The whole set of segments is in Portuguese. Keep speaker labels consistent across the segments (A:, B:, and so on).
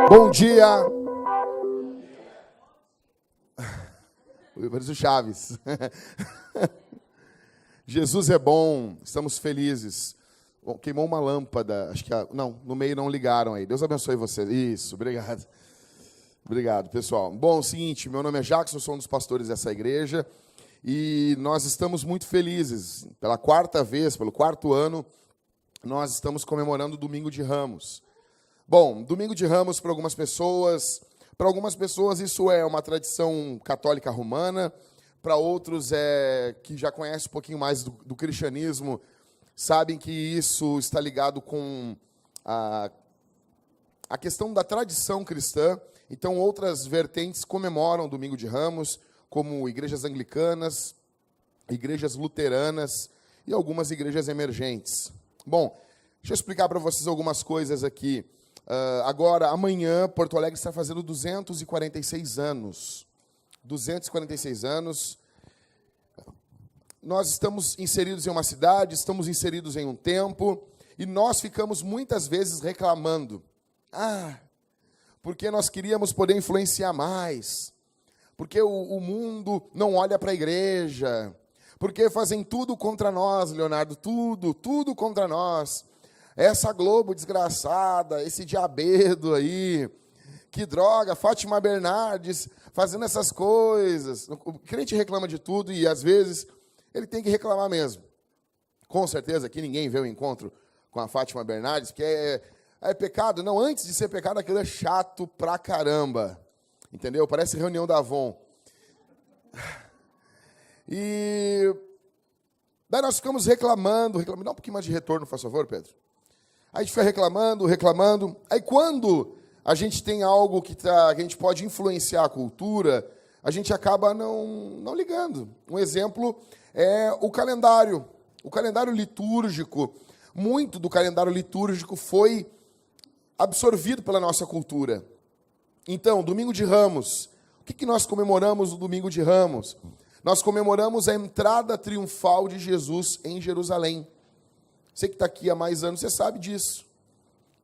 A: Bom dia. Parece o Chaves. Jesus é bom, estamos felizes. Bom, queimou uma lâmpada, acho que não, no meio não ligaram aí. Deus abençoe vocês. Isso, obrigado. Obrigado, pessoal. Bom, seguinte, meu nome é Jackson, sou um dos pastores dessa igreja e nós estamos muito felizes. Pela quarta vez, pelo quarto ano, nós estamos comemorando o Domingo de Ramos. Bom, Domingo de Ramos para algumas pessoas isso é uma tradição católica romana, para outros que já conhecem um pouquinho mais do cristianismo, sabem que isso está ligado com a questão da tradição cristã. Então, outras vertentes comemoram o Domingo de Ramos, como igrejas anglicanas, igrejas luteranas e algumas igrejas emergentes. Bom, deixa eu explicar para vocês algumas coisas aqui. Agora, amanhã, Porto Alegre está fazendo 246 anos. 246 anos. Nós estamos inseridos em uma cidade, estamos inseridos em um tempo, e nós ficamos muitas vezes reclamando. Porque nós queríamos poder influenciar mais. Porque o mundo não olha para a igreja. Porque fazem tudo contra nós, Leonardo, tudo contra nós. Essa Globo desgraçada, esse diabedo aí, que droga, Fátima Bernardes fazendo essas coisas. O crente reclama de tudo e, às vezes, ele tem que reclamar mesmo. Com certeza que ninguém vê o encontro com a Fátima Bernardes, porque é pecado. Não, antes de ser pecado, aquilo é chato pra caramba. Entendeu? Parece reunião da Avon. E daí nós ficamos reclamando. Dá um pouquinho mais de retorno, por favor, Pedro. Aí a gente fica reclamando. Aí quando a gente tem algo que a gente pode influenciar a cultura, a gente acaba não ligando. Um exemplo é o calendário. O calendário litúrgico. Muito do calendário litúrgico foi absorvido pela nossa cultura. Então, Domingo de Ramos. O que nós comemoramos no Domingo de Ramos? Nós comemoramos a entrada triunfal de Jesus em Jerusalém. Você que está aqui há mais anos, você sabe disso.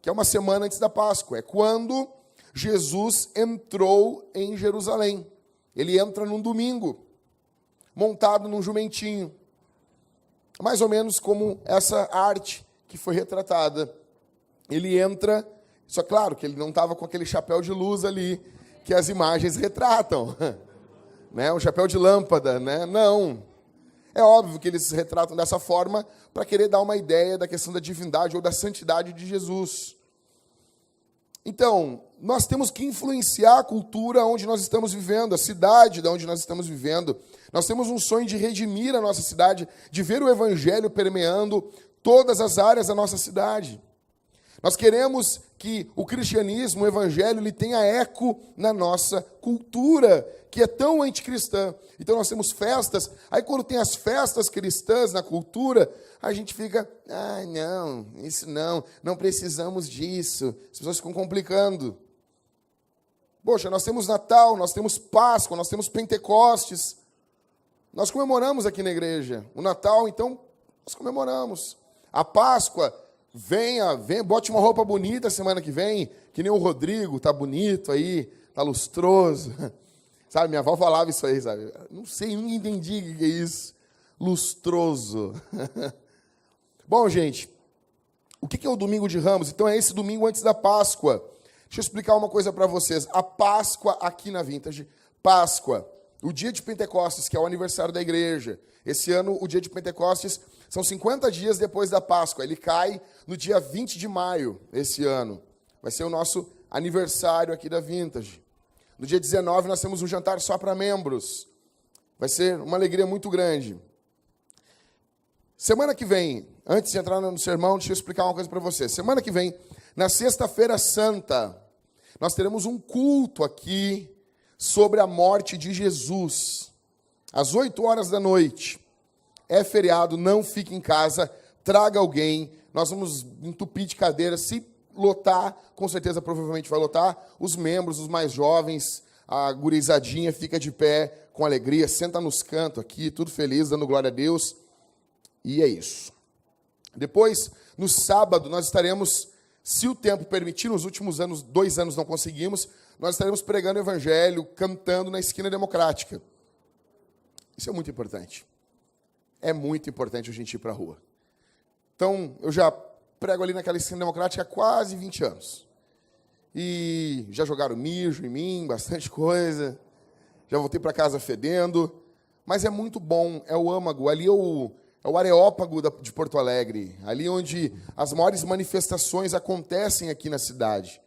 A: Que é uma semana antes da Páscoa. É quando Jesus entrou em Jerusalém. Ele entra num domingo, montado num jumentinho. Mais ou menos como essa arte que foi retratada. Ele entra, só claro que ele não estava com aquele chapéu de luz ali, que as imagens retratam. Né? Um chapéu de lâmpada, né? Não. É óbvio que eles se retratam dessa forma para querer dar uma ideia da questão da divindade ou da santidade de Jesus. Então, nós temos que influenciar a cultura onde nós estamos vivendo, a cidade de onde nós estamos vivendo. Nós temos um sonho de redimir a nossa cidade, de ver o evangelho permeando todas as áreas da nossa cidade. Nós queremos que o cristianismo, o evangelho, ele tenha eco na nossa cultura, que é tão anticristã. Então nós temos festas, aí quando tem as festas cristãs na cultura, a gente fica, não, isso não precisamos disso. As pessoas ficam complicando. Poxa, nós temos Natal, nós temos Páscoa, nós temos Pentecostes. Nós comemoramos aqui na igreja. O Natal, então, nós comemoramos. A Páscoa, venha, bote uma roupa bonita semana que vem, que nem o Rodrigo, tá bonito aí, tá lustroso. Sabe, minha avó falava isso aí, sabe? Não sei, nunca entendi o que é isso. Lustroso. Bom, gente, O que é o domingo de Ramos? Então é esse domingo antes da Páscoa. Deixa eu explicar uma coisa para vocês. A Páscoa aqui na Vintage, Páscoa, o dia de Pentecostes, que é o aniversário da igreja. Esse ano, o dia de Pentecostes, são 50 dias depois da Páscoa. Ele cai no dia 20 de maio, esse ano. Vai ser o nosso aniversário aqui da Vintage. No dia 19, nós temos um jantar só para membros. Vai ser uma alegria muito grande. Semana que vem, antes de entrar no sermão, deixa eu explicar uma coisa para você. Semana que vem, na Sexta-feira Santa, nós teremos um culto aqui sobre a morte de Jesus. Às 8 horas da noite. É feriado, não fique em casa, traga alguém. Nós vamos entupir de cadeiras. Se lotar, com certeza, provavelmente vai lotar. Os membros, os mais jovens, a gurizadinha fica de pé com alegria, senta nos cantos aqui, tudo feliz, dando glória a Deus. E é isso. Depois, no sábado, nós estaremos, se o tempo permitir, nos últimos anos, 2 anos não conseguimos, nós estaremos pregando o evangelho, cantando na esquina democrática. Isso é muito importante. É muito importante a gente ir para a rua. Então, eu já prego ali naquela esquina democrática há quase 20 anos. E já jogaram mijo em mim, bastante coisa. Já voltei para casa fedendo. Mas é muito bom, é o âmago. Ali é o Areópago de Porto Alegre. Ali onde as maiores manifestações acontecem aqui na cidade.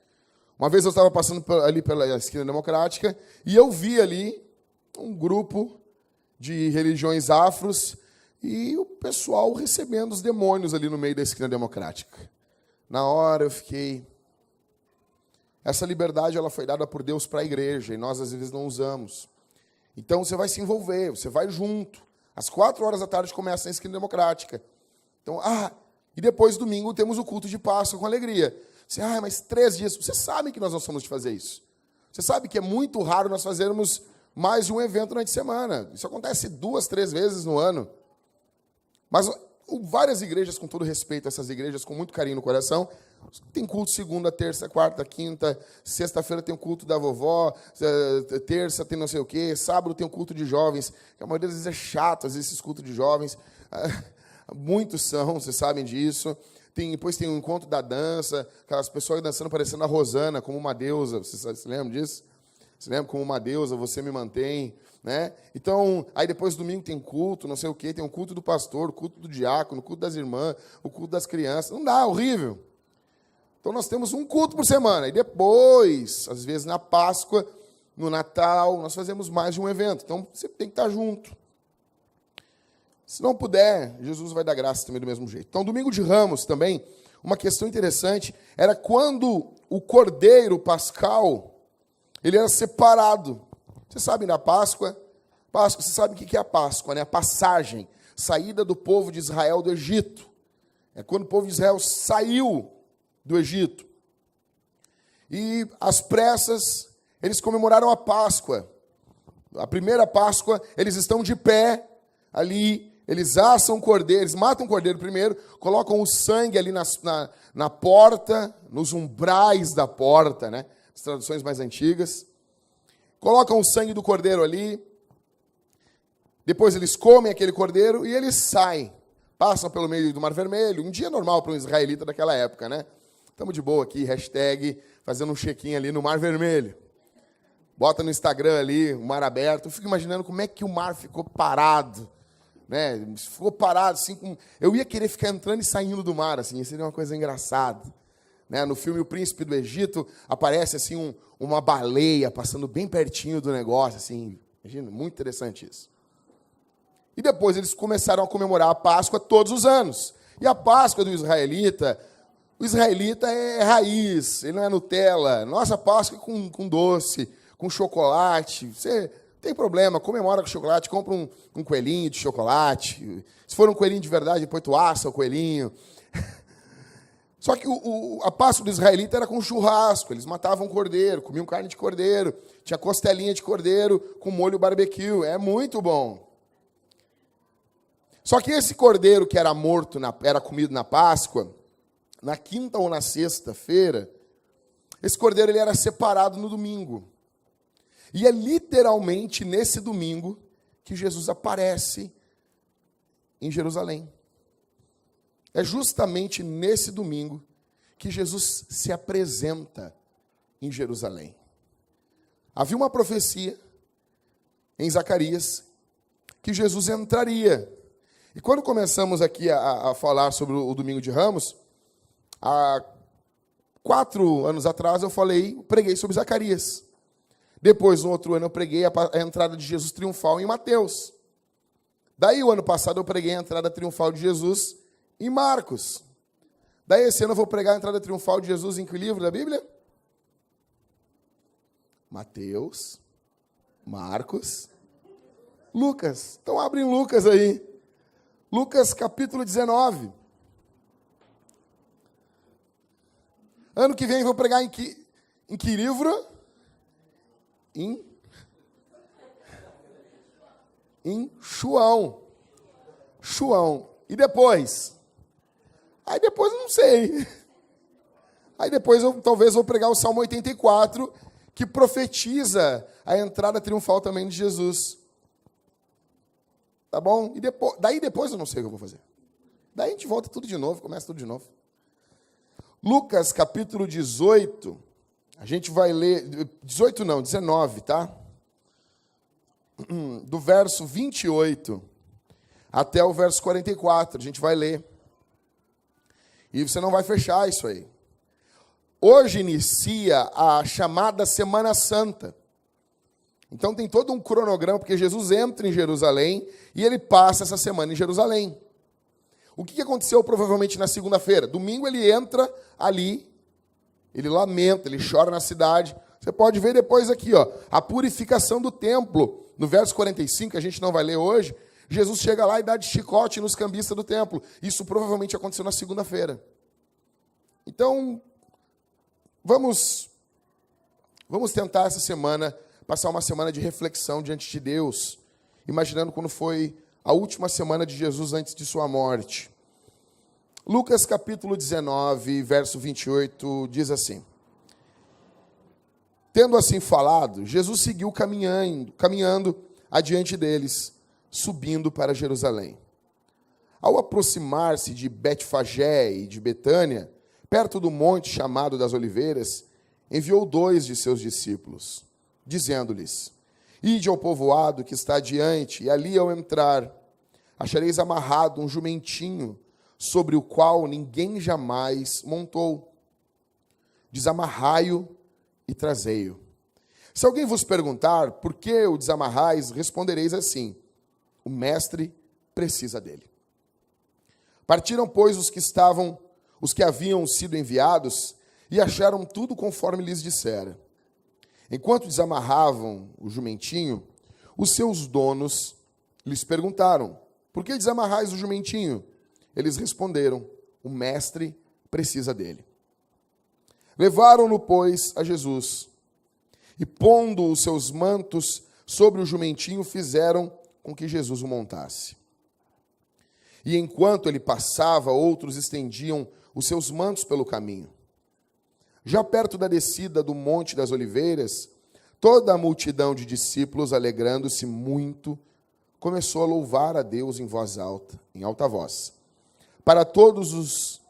A: Uma vez eu estava passando ali pela esquina democrática e eu vi ali um grupo de religiões afros e o pessoal recebendo os demônios ali no meio da esquina democrática. Na hora eu fiquei... Essa liberdade ela foi dada por Deus para a igreja e nós às vezes não usamos. Então você vai se envolver, você vai junto. Às 4 horas da tarde começa a esquina democrática. Então, e depois domingo temos o culto de Páscoa com alegria. Você, mas 3 dias. Você sabe que nós não somos de fazer isso. Você sabe que é muito raro nós fazermos mais de um evento durante a semana. Isso acontece 2, 3 vezes no ano. Mas várias igrejas, com todo respeito a essas igrejas, com muito carinho no coração, tem culto segunda, terça, quarta, quinta, sexta-feira tem o culto da vovó, terça tem não sei o quê, sábado tem o culto de jovens, que a maioria das vezes é chato, às vezes, esses cultos de jovens. Muitos são, vocês sabem disso. Depois tem o encontro da dança, aquelas pessoas dançando parecendo a Rosana, como uma deusa. Vocês se lembram disso? Você lembra? Como uma deusa, você me mantém. Né? Então, aí depois domingo tem culto, não sei o quê, tem o culto do pastor, o culto do diácono, o culto das irmãs, o culto das crianças. Não dá, horrível. Então nós temos um culto por semana. E depois, às vezes na Páscoa, no Natal, nós fazemos mais de um evento. Então você tem que estar junto. Se não puder, Jesus vai dar graça também do mesmo jeito. Então, domingo de Ramos também, uma questão interessante, era quando o cordeiro pascal, ele era separado. Você sabe, na Páscoa, você sabe o que é a Páscoa, né? A passagem, saída do povo de Israel do Egito. É quando o povo de Israel saiu do Egito. E às pressas, eles comemoraram a Páscoa. A primeira Páscoa, eles estão de pé ali, eles assam o cordeiro, eles matam o cordeiro primeiro, colocam o sangue ali na porta, nos umbrais da porta, né? As traduções mais antigas. Colocam o sangue do cordeiro ali, depois eles comem aquele cordeiro e eles saem. Passam pelo meio do Mar Vermelho, um dia normal para um israelita daquela época, né? Estamos de boa aqui, hashtag, fazendo um check-in ali no Mar Vermelho. Bota no Instagram ali, o mar aberto. Eu fico imaginando como é que o mar ficou parado. Né? Ficou parado, assim, eu ia querer ficar entrando e saindo do mar, assim, isso seria uma coisa engraçada. Né? No filme O Príncipe do Egito, aparece assim, uma baleia passando bem pertinho do negócio, assim, imagina, muito interessante isso. E depois eles começaram a comemorar a Páscoa todos os anos. E a Páscoa do israelita, o israelita é raiz, ele não é Nutella. Nossa Páscoa é com doce, com chocolate. Você tem problema, comemora com chocolate, compra um coelhinho de chocolate. Se for um coelhinho de verdade, depois tu assa o coelhinho. Só que a Páscoa do israelita era com churrasco. Eles matavam cordeiro, comiam carne de cordeiro, tinha costelinha de cordeiro com molho barbecue. É muito bom. Só que esse cordeiro que era morto, era comido na Páscoa, na quinta ou na sexta-feira, esse cordeiro ele era separado no domingo. E é literalmente nesse domingo que Jesus aparece em Jerusalém. é justamente nesse domingo que Jesus se apresenta em Jerusalém. Havia uma profecia em Zacarias que Jesus entraria. E quando começamos aqui a falar sobre o Domingo de Ramos, há 4 anos atrás eu preguei sobre Zacarias. Depois, no outro ano, eu preguei a entrada de Jesus triunfal em Mateus. Daí, o ano passado, eu preguei a entrada triunfal de Jesus em Marcos. Daí, esse ano, eu vou pregar a entrada triunfal de Jesus em que livro da Bíblia? Mateus, Marcos, Lucas. Então, abrem Lucas aí. Lucas, capítulo 19. Ano que vem, eu vou pregar em que livro? Em João. E depois? Aí depois eu não sei. Aí depois eu talvez vou pregar o Salmo 84, que profetiza a entrada triunfal também de Jesus. Tá bom? E daí depois eu não sei o que eu vou fazer. Daí a gente volta tudo de novo, começa tudo de novo. Lucas capítulo 18, a gente vai ler, 18 não, 19, tá? Do verso 28 até o verso 44, a gente vai ler. E você não vai fechar isso aí. Hoje inicia a chamada Semana Santa. Então tem todo um cronograma, porque Jesus entra em Jerusalém e ele passa essa semana em Jerusalém. O que aconteceu provavelmente na segunda-feira? Domingo ele entra ali, ele lamenta, ele chora na cidade. Você pode ver depois aqui, ó, a purificação do templo. No verso 45, que a gente não vai ler hoje, Jesus chega lá e dá de chicote nos cambistas do templo. Isso provavelmente aconteceu na segunda-feira. Então, vamos tentar essa semana, passar uma semana de reflexão diante de Deus, imaginando quando foi a última semana de Jesus antes de sua morte. Lucas capítulo 19, verso 28, diz assim: Tendo assim falado, Jesus seguiu caminhando adiante deles, subindo para Jerusalém. Ao aproximar-se de Betfagé e de Betânia, perto do monte chamado das Oliveiras, enviou 2 de seus discípulos, dizendo-lhes: Ide ao povoado que está adiante, e ali ao entrar, achareis amarrado um jumentinho, sobre o qual ninguém jamais montou. Desamarrai-o e trazei-o. Se alguém vos perguntar por que o desamarrais, respondereis assim: o mestre precisa dele. Partiram, pois, os que haviam sido enviados, e acharam tudo conforme lhes dissera. Enquanto desamarravam o jumentinho, os seus donos lhes perguntaram: por que desamarrais o jumentinho? Eles responderam: o mestre precisa dele. Levaram-no, pois, a Jesus, e pondo os seus mantos sobre o jumentinho, fizeram com que Jesus o montasse. E enquanto ele passava, outros estendiam os seus mantos pelo caminho. Já perto da descida do Monte das Oliveiras, toda a multidão de discípulos, alegrando-se muito, começou a louvar a Deus em voz alta, em alta voz, para todos os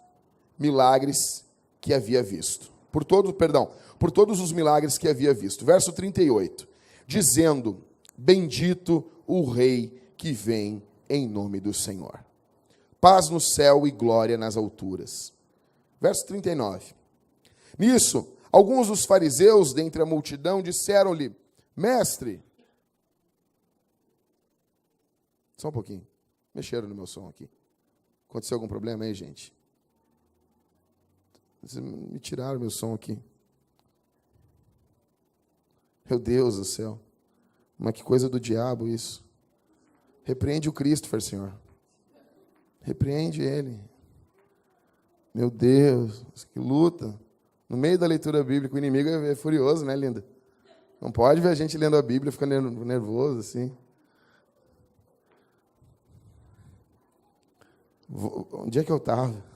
A: milagres que havia visto. Por todos os milagres que havia visto. Verso 38, dizendo: bendito o Rei que vem em nome do Senhor. Paz no céu e glória nas alturas. Verso 39. Nisso, alguns dos fariseus dentre a multidão disseram-lhe: mestre, só um pouquinho, mexeram no meu som aqui. Aconteceu algum problema aí, gente? Me tiraram meu som aqui. Meu Deus do céu. Mas que coisa do diabo isso. Repreende o Christopher, Senhor. Repreende ele. Meu Deus, que luta. No meio da leitura bíblica, o inimigo é furioso, né, linda? Não pode ver a gente lendo a Bíblia ficando nervoso assim. Onde é que eu estava?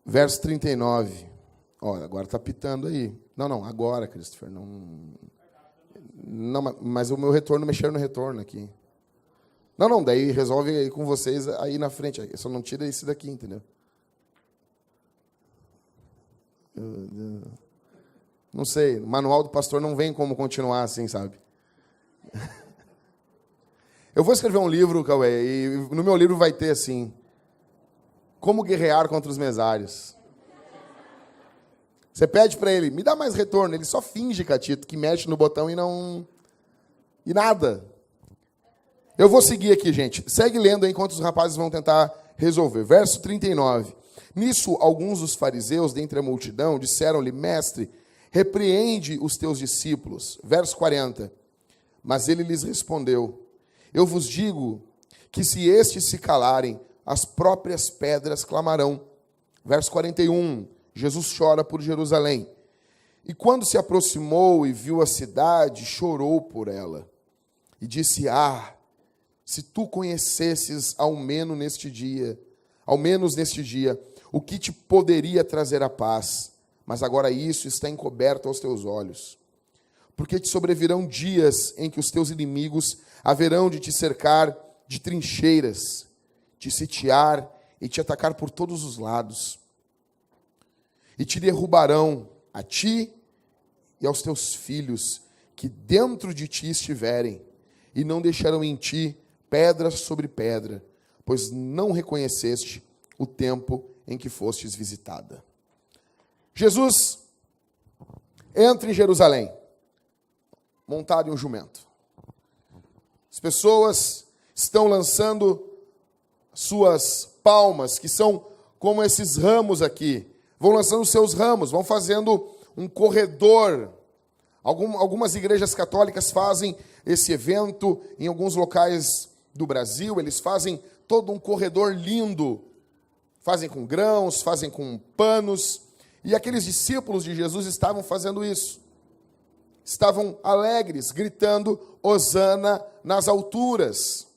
A: Verso 39. Olha, agora está pitando aí. Não, agora, Christopher. Não, mas o meu retorno, mexeram no retorno aqui. Não, daí resolve aí com vocês aí na frente. Só não tira esse daqui, entendeu? Não sei, o manual do pastor não vem como continuar assim, sabe? Eu vou escrever um livro, Cauê, e no meu livro vai ter assim, como guerrear contra os mesários. Você pede para ele, me dá mais retorno, ele só finge, Catito, que mexe no botão e não... E nada. Eu vou seguir aqui, gente. Segue lendo aí, enquanto os rapazes vão tentar resolver. Verso 39. Nisso, alguns dos fariseus, dentre a multidão, disseram-lhe, mestre, repreende os teus discípulos. Verso 40. Mas ele lhes respondeu, eu vos digo que se estes se calarem, as próprias pedras clamarão. Verso 41. Jesus chora por Jerusalém. E quando se aproximou e viu a cidade, chorou por ela. E disse, se tu conhecesses ao menos neste dia, o que te poderia trazer a paz, mas agora isso está encoberto aos teus olhos. Porque te sobrevirão dias em que os teus inimigos haverão de te cercar de trincheiras, te sitiar e te atacar por todos os lados. E te derrubarão a ti e aos teus filhos, que dentro de ti estiverem, e não deixarão em ti pedra sobre pedra, pois não reconheceste o tempo em que fostes visitada. Jesus entra em Jerusalém, montado em um jumento. As pessoas estão lançando suas palmas, que são como esses ramos aqui. Vão lançando seus ramos, vão fazendo um corredor. Algumas igrejas católicas fazem esse evento em alguns locais do Brasil. Eles fazem todo um corredor lindo. Fazem com grãos, fazem com panos. E aqueles discípulos de Jesus estavam fazendo isso. Estavam alegres, gritando, Hosana nas alturas.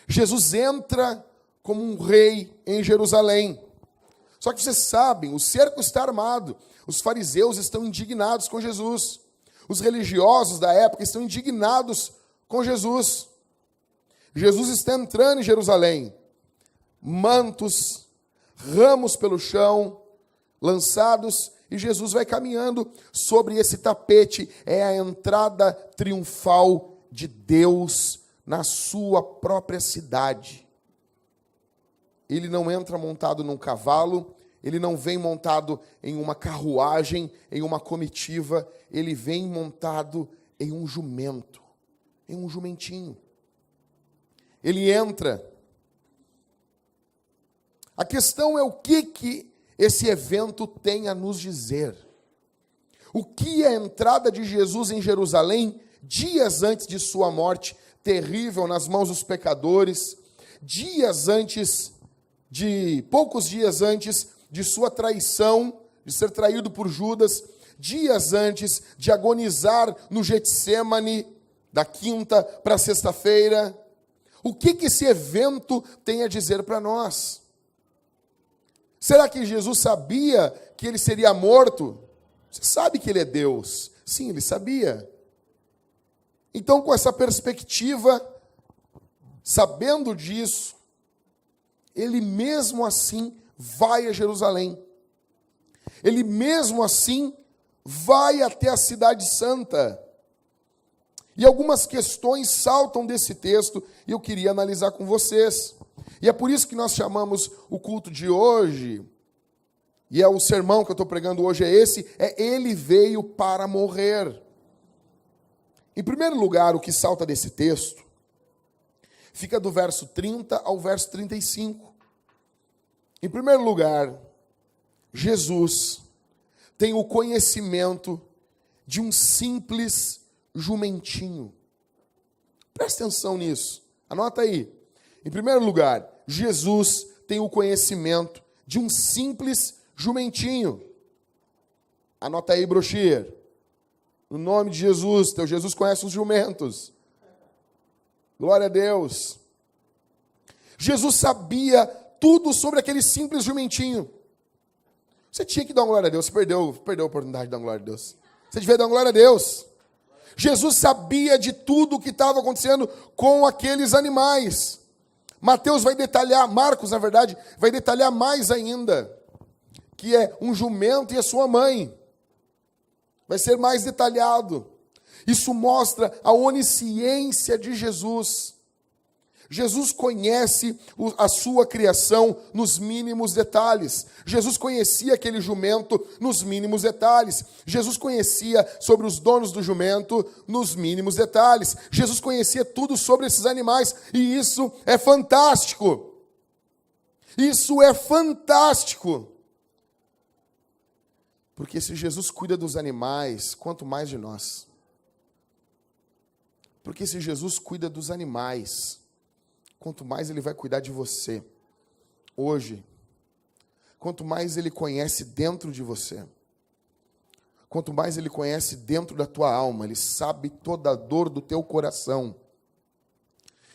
A: Jesus entra como um rei em Jerusalém. Só que vocês sabem, o cerco está armado. Os fariseus estão indignados com Jesus. Os religiosos da época estão indignados com Jesus. Jesus está entrando em Jerusalém. Mantos, ramos pelo chão, lançados, e Jesus vai caminhando sobre esse tapete. É a entrada triunfal de Deus na sua própria cidade. Ele não entra montado num cavalo, ele não vem montado em uma carruagem, em uma comitiva, ele vem montado em um jumento, em um jumentinho. Ele entra. A questão é o que esse evento tem a nos dizer. O que a entrada de Jesus em Jerusalém, dias antes de sua morte terrível nas mãos dos pecadores, poucos dias antes de sua traição, de ser traído por Judas, dias antes de agonizar no Getsêmani, da quinta para a sexta-feira. O que esse evento tem a dizer para nós? Será que Jesus sabia que ele seria morto? Você sabe que ele é Deus. Sim, ele sabia. Então, com essa perspectiva, sabendo disso, ele mesmo assim vai a Jerusalém. Ele mesmo assim vai até a cidade santa. E algumas questões saltam desse texto e eu queria analisar com vocês. E é por isso que nós chamamos o culto de hoje, e é o sermão que eu estou pregando hoje ele veio para morrer. Em primeiro lugar, o que salta desse texto, fica do verso 30 ao verso 35. Em primeiro lugar, Jesus tem o conhecimento de um simples jumentinho. Presta atenção nisso. Anota aí. Em primeiro lugar, Jesus tem o conhecimento de um simples jumentinho. Anota aí, brochir. No nome de Jesus, teu Jesus conhece os jumentos. Glória a Deus. Jesus sabia tudo sobre aquele simples jumentinho. Você tinha que dar uma glória a Deus. Você perdeu a oportunidade de dar uma glória a Deus. Você devia dar uma glória a Deus. Jesus sabia de tudo o que estava acontecendo com aqueles animais. Mateus vai detalhar, Marcos, na verdade, vai detalhar mais ainda, que é um jumento e a sua mãe. Vai ser mais detalhado. Isso mostra a onisciência de Jesus. Jesus conhece a sua criação nos mínimos detalhes. Jesus conhecia aquele jumento nos mínimos detalhes. Jesus conhecia sobre os donos do jumento nos mínimos detalhes. Jesus conhecia tudo sobre esses animais. E isso é fantástico. Isso é fantástico. Porque se Jesus cuida dos animais, quanto mais de nós? Porque se Jesus cuida dos animais, quanto mais Ele vai cuidar de você hoje, quanto mais Ele conhece dentro de você, quanto mais Ele conhece dentro da tua alma, Ele sabe toda a dor do teu coração.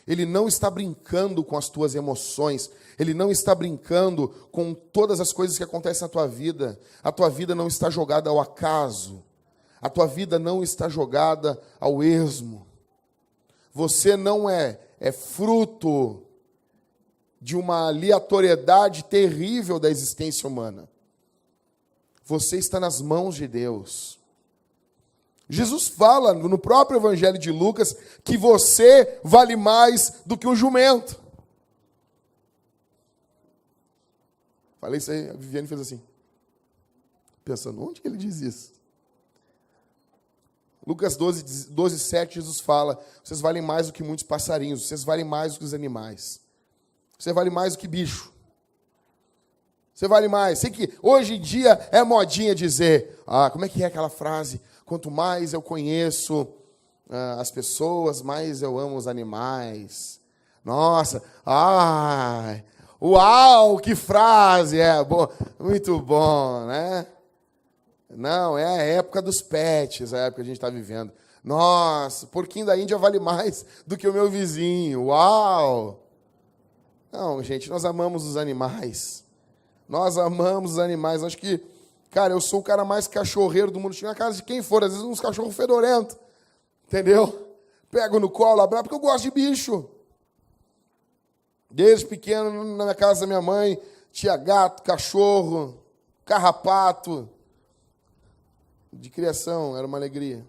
A: Ele não está brincando com as tuas emoções, Ele não está brincando com todas as coisas que acontecem na tua vida. A tua vida não está jogada ao acaso, a tua vida não está jogada ao esmo. Você não é fruto de uma aleatoriedade terrível da existência humana. Você está nas mãos de Deus. Jesus fala no próprio Evangelho de Lucas que você vale mais do que um jumento. Falei isso aí, a Viviane fez assim, pensando, onde que ele diz isso? Lucas 12, 7, Jesus fala, vocês valem mais do que muitos passarinhos, vocês valem mais do que os animais. Você vale mais do que bicho. Você vale mais. Sei que hoje em dia é modinha dizer, como é que é aquela frase? Quanto mais eu conheço as pessoas, mais eu amo os animais. Nossa, uau, que frase, muito bom, né? Não, é a época dos pets, a época que a gente está vivendo. Nossa, o porquinho da Índia vale mais do que o meu vizinho, uau! Não, gente, nós amamos os animais. Nós amamos os animais. Acho que, cara, eu sou o cara mais cachorreiro do mundo. Chega na casa de quem for, às vezes uns cachorros fedorentos. Entendeu? Pego no colo, abraço, porque eu gosto de bicho. Desde pequeno, na minha casa da minha mãe, tinha gato, cachorro, carrapato. De criação, era uma alegria.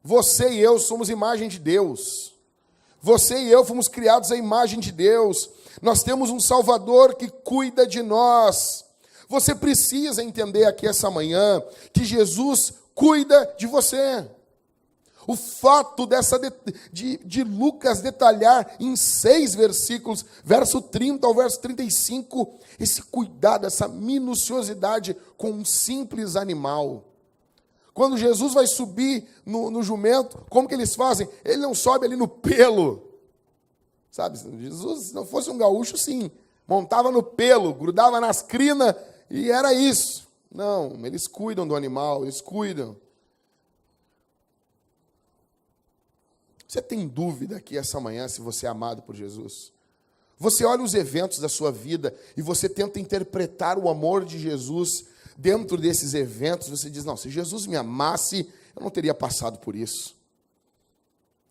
A: Você e eu somos imagem de Deus. Você e eu fomos criados à imagem de Deus. Nós temos um Salvador que cuida de nós. Você precisa entender aqui essa manhã que Jesus cuida de você. O fato de Lucas detalhar em 6 versículos, verso 30 ao verso 35, esse cuidado, essa minuciosidade com um simples animal. Quando Jesus vai subir no jumento, como que eles fazem? Ele não sobe ali no pelo. Sabe, Jesus, se não fosse um gaúcho, sim, montava no pelo, grudava nas crinas e era isso. Não, eles cuidam do animal, eles cuidam. Você tem dúvida aqui essa manhã se você é amado por Jesus? Você olha os eventos da sua vida e você tenta interpretar o amor de Jesus dentro desses eventos. Você diz, não, se Jesus me amasse, eu não teria passado por isso.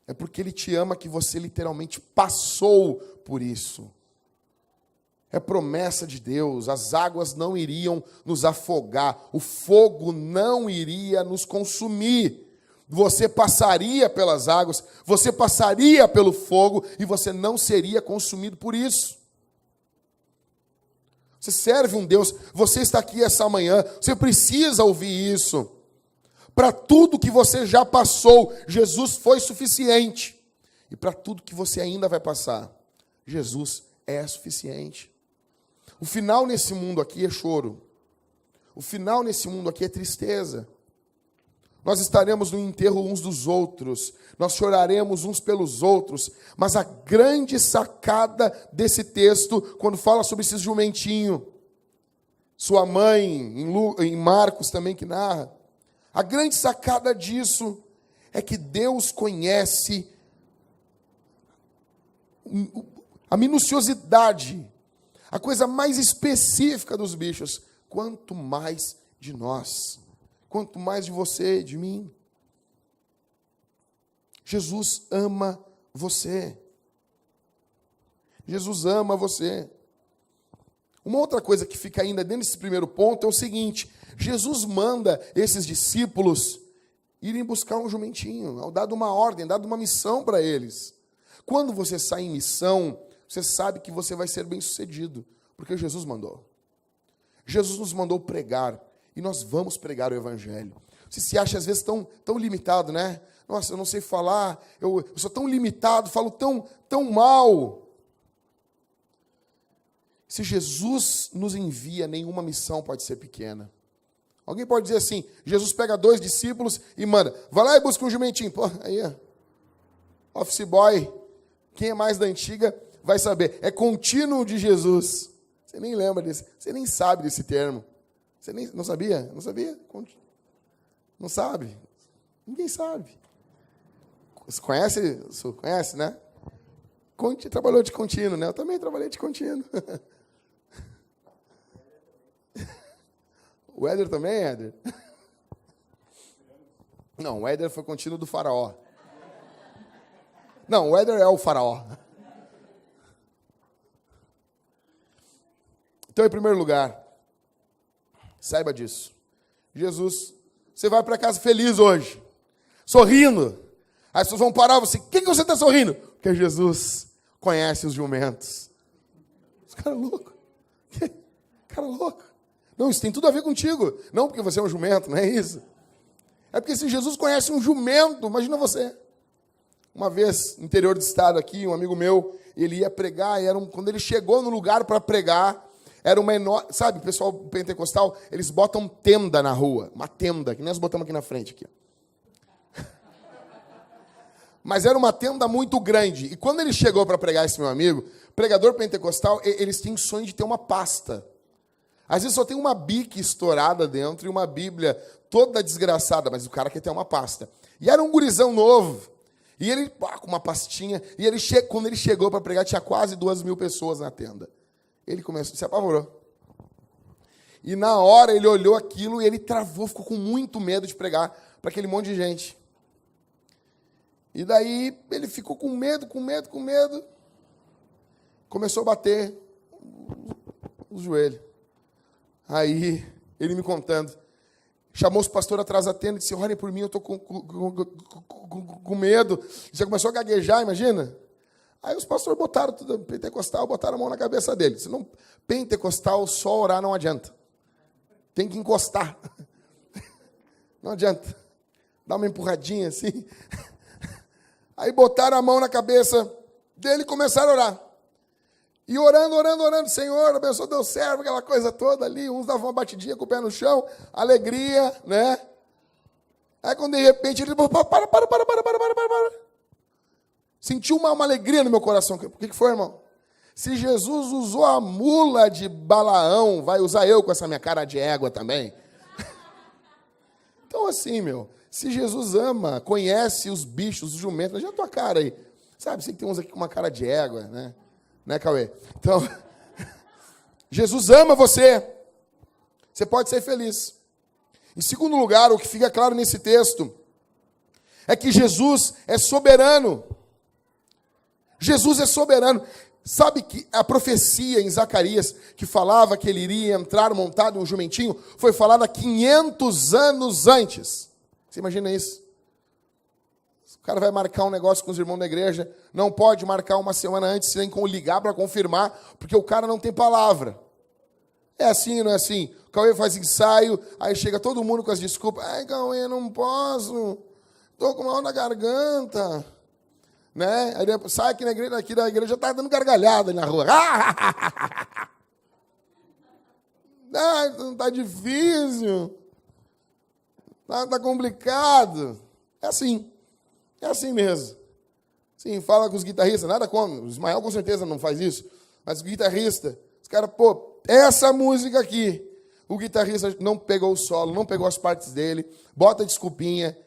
A: É porque Ele te ama que você literalmente passou por isso. É promessa de Deus, as águas não iriam nos afogar, o fogo não iria nos consumir. Você passaria pelas águas, você passaria pelo fogo e você não seria consumido por isso. Você serve um Deus, você está aqui essa manhã, você precisa ouvir isso. Para tudo que você já passou, Jesus foi suficiente. E para tudo que você ainda vai passar, Jesus é suficiente. O final nesse mundo aqui é choro. O final nesse mundo aqui é tristeza. Nós estaremos no enterro uns dos outros, nós choraremos uns pelos outros, mas a grande sacada desse texto, quando fala sobre esse jumentinho, sua mãe, em Marcos também que narra, a grande sacada disso é que Deus conhece a minuciosidade, a coisa mais específica dos bichos, quanto mais de nós. Quanto mais de você, de mim. Jesus ama você. Jesus ama você. Uma outra coisa que fica ainda dentro desse primeiro ponto é o seguinte: Jesus manda esses discípulos irem buscar um jumentinho, dado uma ordem, dado uma missão para eles. Quando você sai em missão, você sabe que você vai ser bem-sucedido, porque Jesus mandou. Jesus nos mandou pregar, e nós vamos pregar o Evangelho. Você se acha às vezes tão limitado, né? Nossa, eu não sei falar, eu sou tão limitado, falo tão mal. Se Jesus nos envia, nenhuma missão pode ser pequena. Alguém pode dizer assim: Jesus pega 2 discípulos e manda, vai lá e busca um jumentinho. Pô, aí, ó, office boy, quem é mais da antiga vai saber. É contínuo de Jesus. Você nem lembra desse, você nem sabe desse termo. Você nem, não sabia? Não sabia? Não sabe? Ninguém sabe. Você conhece? Você conhece, né? Trabalhou de contínuo, né? Eu também trabalhei de contínuo. O Éder também, Éder? Não, o Éder foi contínuo do faraó. Não, o Éder é o faraó. Então, em primeiro lugar, saiba disso. Jesus, você vai para casa feliz hoje, sorrindo. As pessoas vão parar você. O que você está sorrindo? Porque Jesus conhece os jumentos. Esse cara é louco. Cara louco. Não, isso tem tudo a ver contigo. Não porque você é um jumento, não é isso. É porque se Jesus conhece um jumento, imagina você. Uma vez, no interior do estado aqui, um amigo meu, ele ia pregar, e quando ele chegou no lugar para pregar, era uma enorme... Sabe, o pessoal pentecostal, eles botam tenda na rua. Uma tenda, que nem nós botamos aqui na frente. Aqui. Mas era uma tenda muito grande. E quando ele chegou para pregar, esse meu amigo, pregador pentecostal, eles têm sonho de ter uma pasta. Às vezes só tem uma bique estourada dentro e uma Bíblia toda desgraçada, mas o cara quer ter uma pasta. E era um gurizão novo. E ele, com uma pastinha, e quando ele chegou para pregar, tinha quase 2.000 pessoas na tenda. Ele começou, se apavorou. E na hora ele olhou aquilo e ele travou, ficou com muito medo de pregar para aquele monte de gente. E daí ele ficou com medo. Começou a bater os joelhos. Aí, ele me contando, chamou os pastores atrás da tenda e disse: olhem por mim, eu estou com medo. Já começou a gaguejar, imagina? Aí os pastores botaram tudo, pentecostal, botaram a mão na cabeça dele. Se não, pentecostal, só orar não adianta. Tem que encostar. Não adianta. Dá uma empurradinha assim. Aí botaram a mão na cabeça dele e começaram a orar. E orando, Senhor, abençoa teu servo, aquela coisa toda ali, uns davam uma batidinha com o pé no chão, alegria, né? Aí quando de repente ele, para. Sentiu uma alegria no meu coração. O que foi, irmão? Se Jesus usou a mula de Balaão, vai usar eu com essa minha cara de égua também? Então assim, se Jesus ama, conhece os bichos, os jumentos, veja a tua cara aí. Sabe, sei que tem uns aqui com uma cara de égua, né? Né, Cauê? Então, Jesus ama você. Você pode ser feliz. Em segundo lugar, o que fica claro nesse texto é que Jesus é soberano. Jesus é soberano. Sabe que a profecia em Zacarias, que falava que ele iria entrar montado em um jumentinho, foi falada 500 anos antes. Você imagina isso? O cara vai marcar um negócio com os irmãos da igreja, não pode marcar uma semana antes, sem ligar para confirmar, porque o cara não tem palavra. É assim, não é assim? O Cauê faz ensaio, aí chega todo mundo com as desculpas. Ai, Cauê, não posso, estou com mal na garganta. Né? Aí sai aqui da igreja, está dando gargalhada na rua. Está difícil, está complicado. É assim mesmo. Sim, fala com os guitarristas, nada como. O Ismael com certeza não faz isso. Mas o guitarrista, os caras, essa música aqui, o guitarrista não pegou o solo, não pegou as partes dele, bota desculpinha,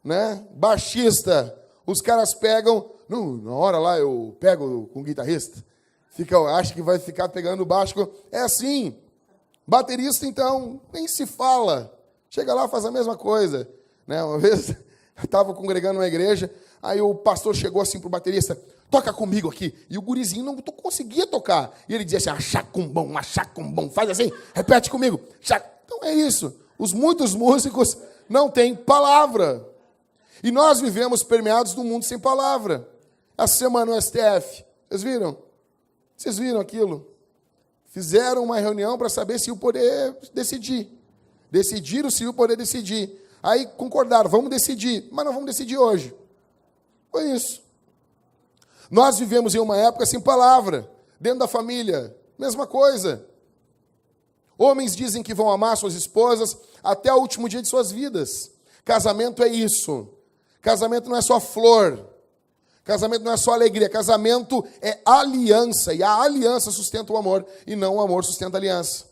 A: né? Baixista, os caras pegam, na hora lá eu pego com o guitarrista, acho que vai ficar pegando o baixo. É assim. Baterista, então, nem se fala. Chega lá, faz a mesma coisa. Né? Uma vez Estava congregando numa igreja, aí o pastor chegou assim pro baterista, toca comigo aqui. E o gurizinho não conseguia tocar. E ele dizia assim, achacumbom, faz assim, repete comigo. Então é isso. Muitos músicos não têm palavra. E nós vivemos permeados num mundo sem palavra. Essa semana no STF, vocês viram? Vocês viram aquilo? Fizeram uma reunião para saber se o poder decidir. Decidiram se o poder decidir. Aí concordaram, vamos decidir, mas não vamos decidir hoje. Foi isso. Nós vivemos em uma época sem palavra, dentro da família, mesma coisa. Homens dizem que vão amar suas esposas até o último dia de suas vidas. Casamento é isso. Casamento não é só flor. Casamento não é só alegria. Casamento é aliança. E a aliança sustenta o amor. E não o amor sustenta a aliança.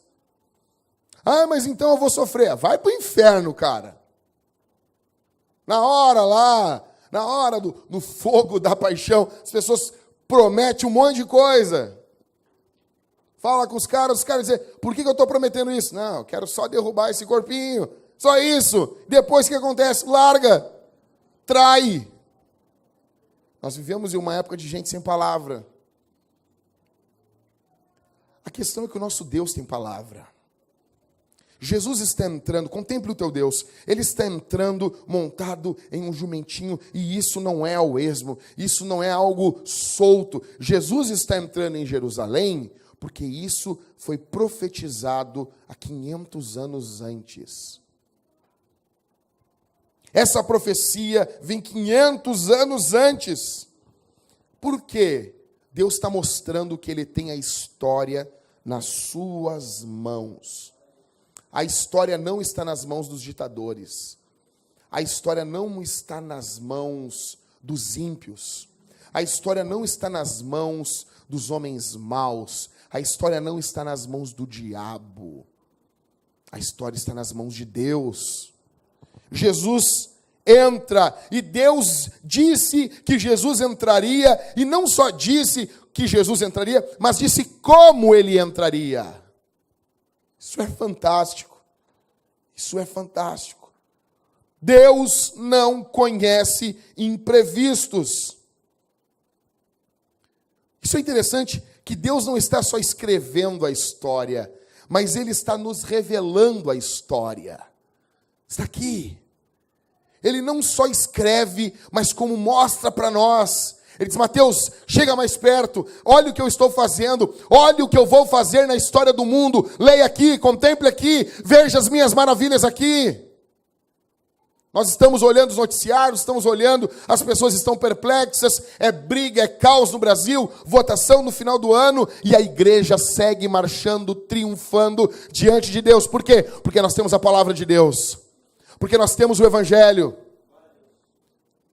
A: Ah, mas então eu vou sofrer. Vai pro inferno, cara. Na hora do fogo da paixão, as pessoas prometem um monte de coisa. Fala com os caras dizem, por que eu estou prometendo isso? Não, eu quero só derrubar esse corpinho. Só isso. Depois o que acontece? Larga. Trai. Nós vivemos em uma época de gente sem palavra. A questão é que o nosso Deus tem palavra. Jesus está entrando, contemple o teu Deus, Ele está entrando montado em um jumentinho, e isso não é ao esmo, isso não é algo solto. Jesus está entrando em Jerusalém, porque isso foi profetizado há 500 anos antes. Essa profecia vem 500 anos antes. Por quê? Deus está mostrando que Ele tem a história nas suas mãos. A história não está nas mãos dos ditadores. A história não está nas mãos dos ímpios. A história não está nas mãos dos homens maus. A história não está nas mãos do diabo. A história está nas mãos de Deus. Jesus entra, e Deus disse que Jesus entraria, e não só disse que Jesus entraria, mas disse como Ele entraria. Isso é fantástico. Isso é fantástico. Deus não conhece imprevistos. Isso é interessante, que Deus não está só escrevendo a história, mas Ele está nos revelando a história. Está aqui. Ele não só escreve, mas como mostra para nós. Ele diz, Mateus, chega mais perto, olha o que eu estou fazendo, olha o que eu vou fazer na história do mundo, leia aqui, contemple aqui, veja as minhas maravilhas aqui. Nós estamos olhando os noticiários, estamos olhando, as pessoas estão perplexas, é briga, é caos no Brasil, votação no final do ano, e a igreja segue marchando, triunfando diante de Deus. Por quê? Porque nós temos a palavra de Deus, porque nós temos o Evangelho.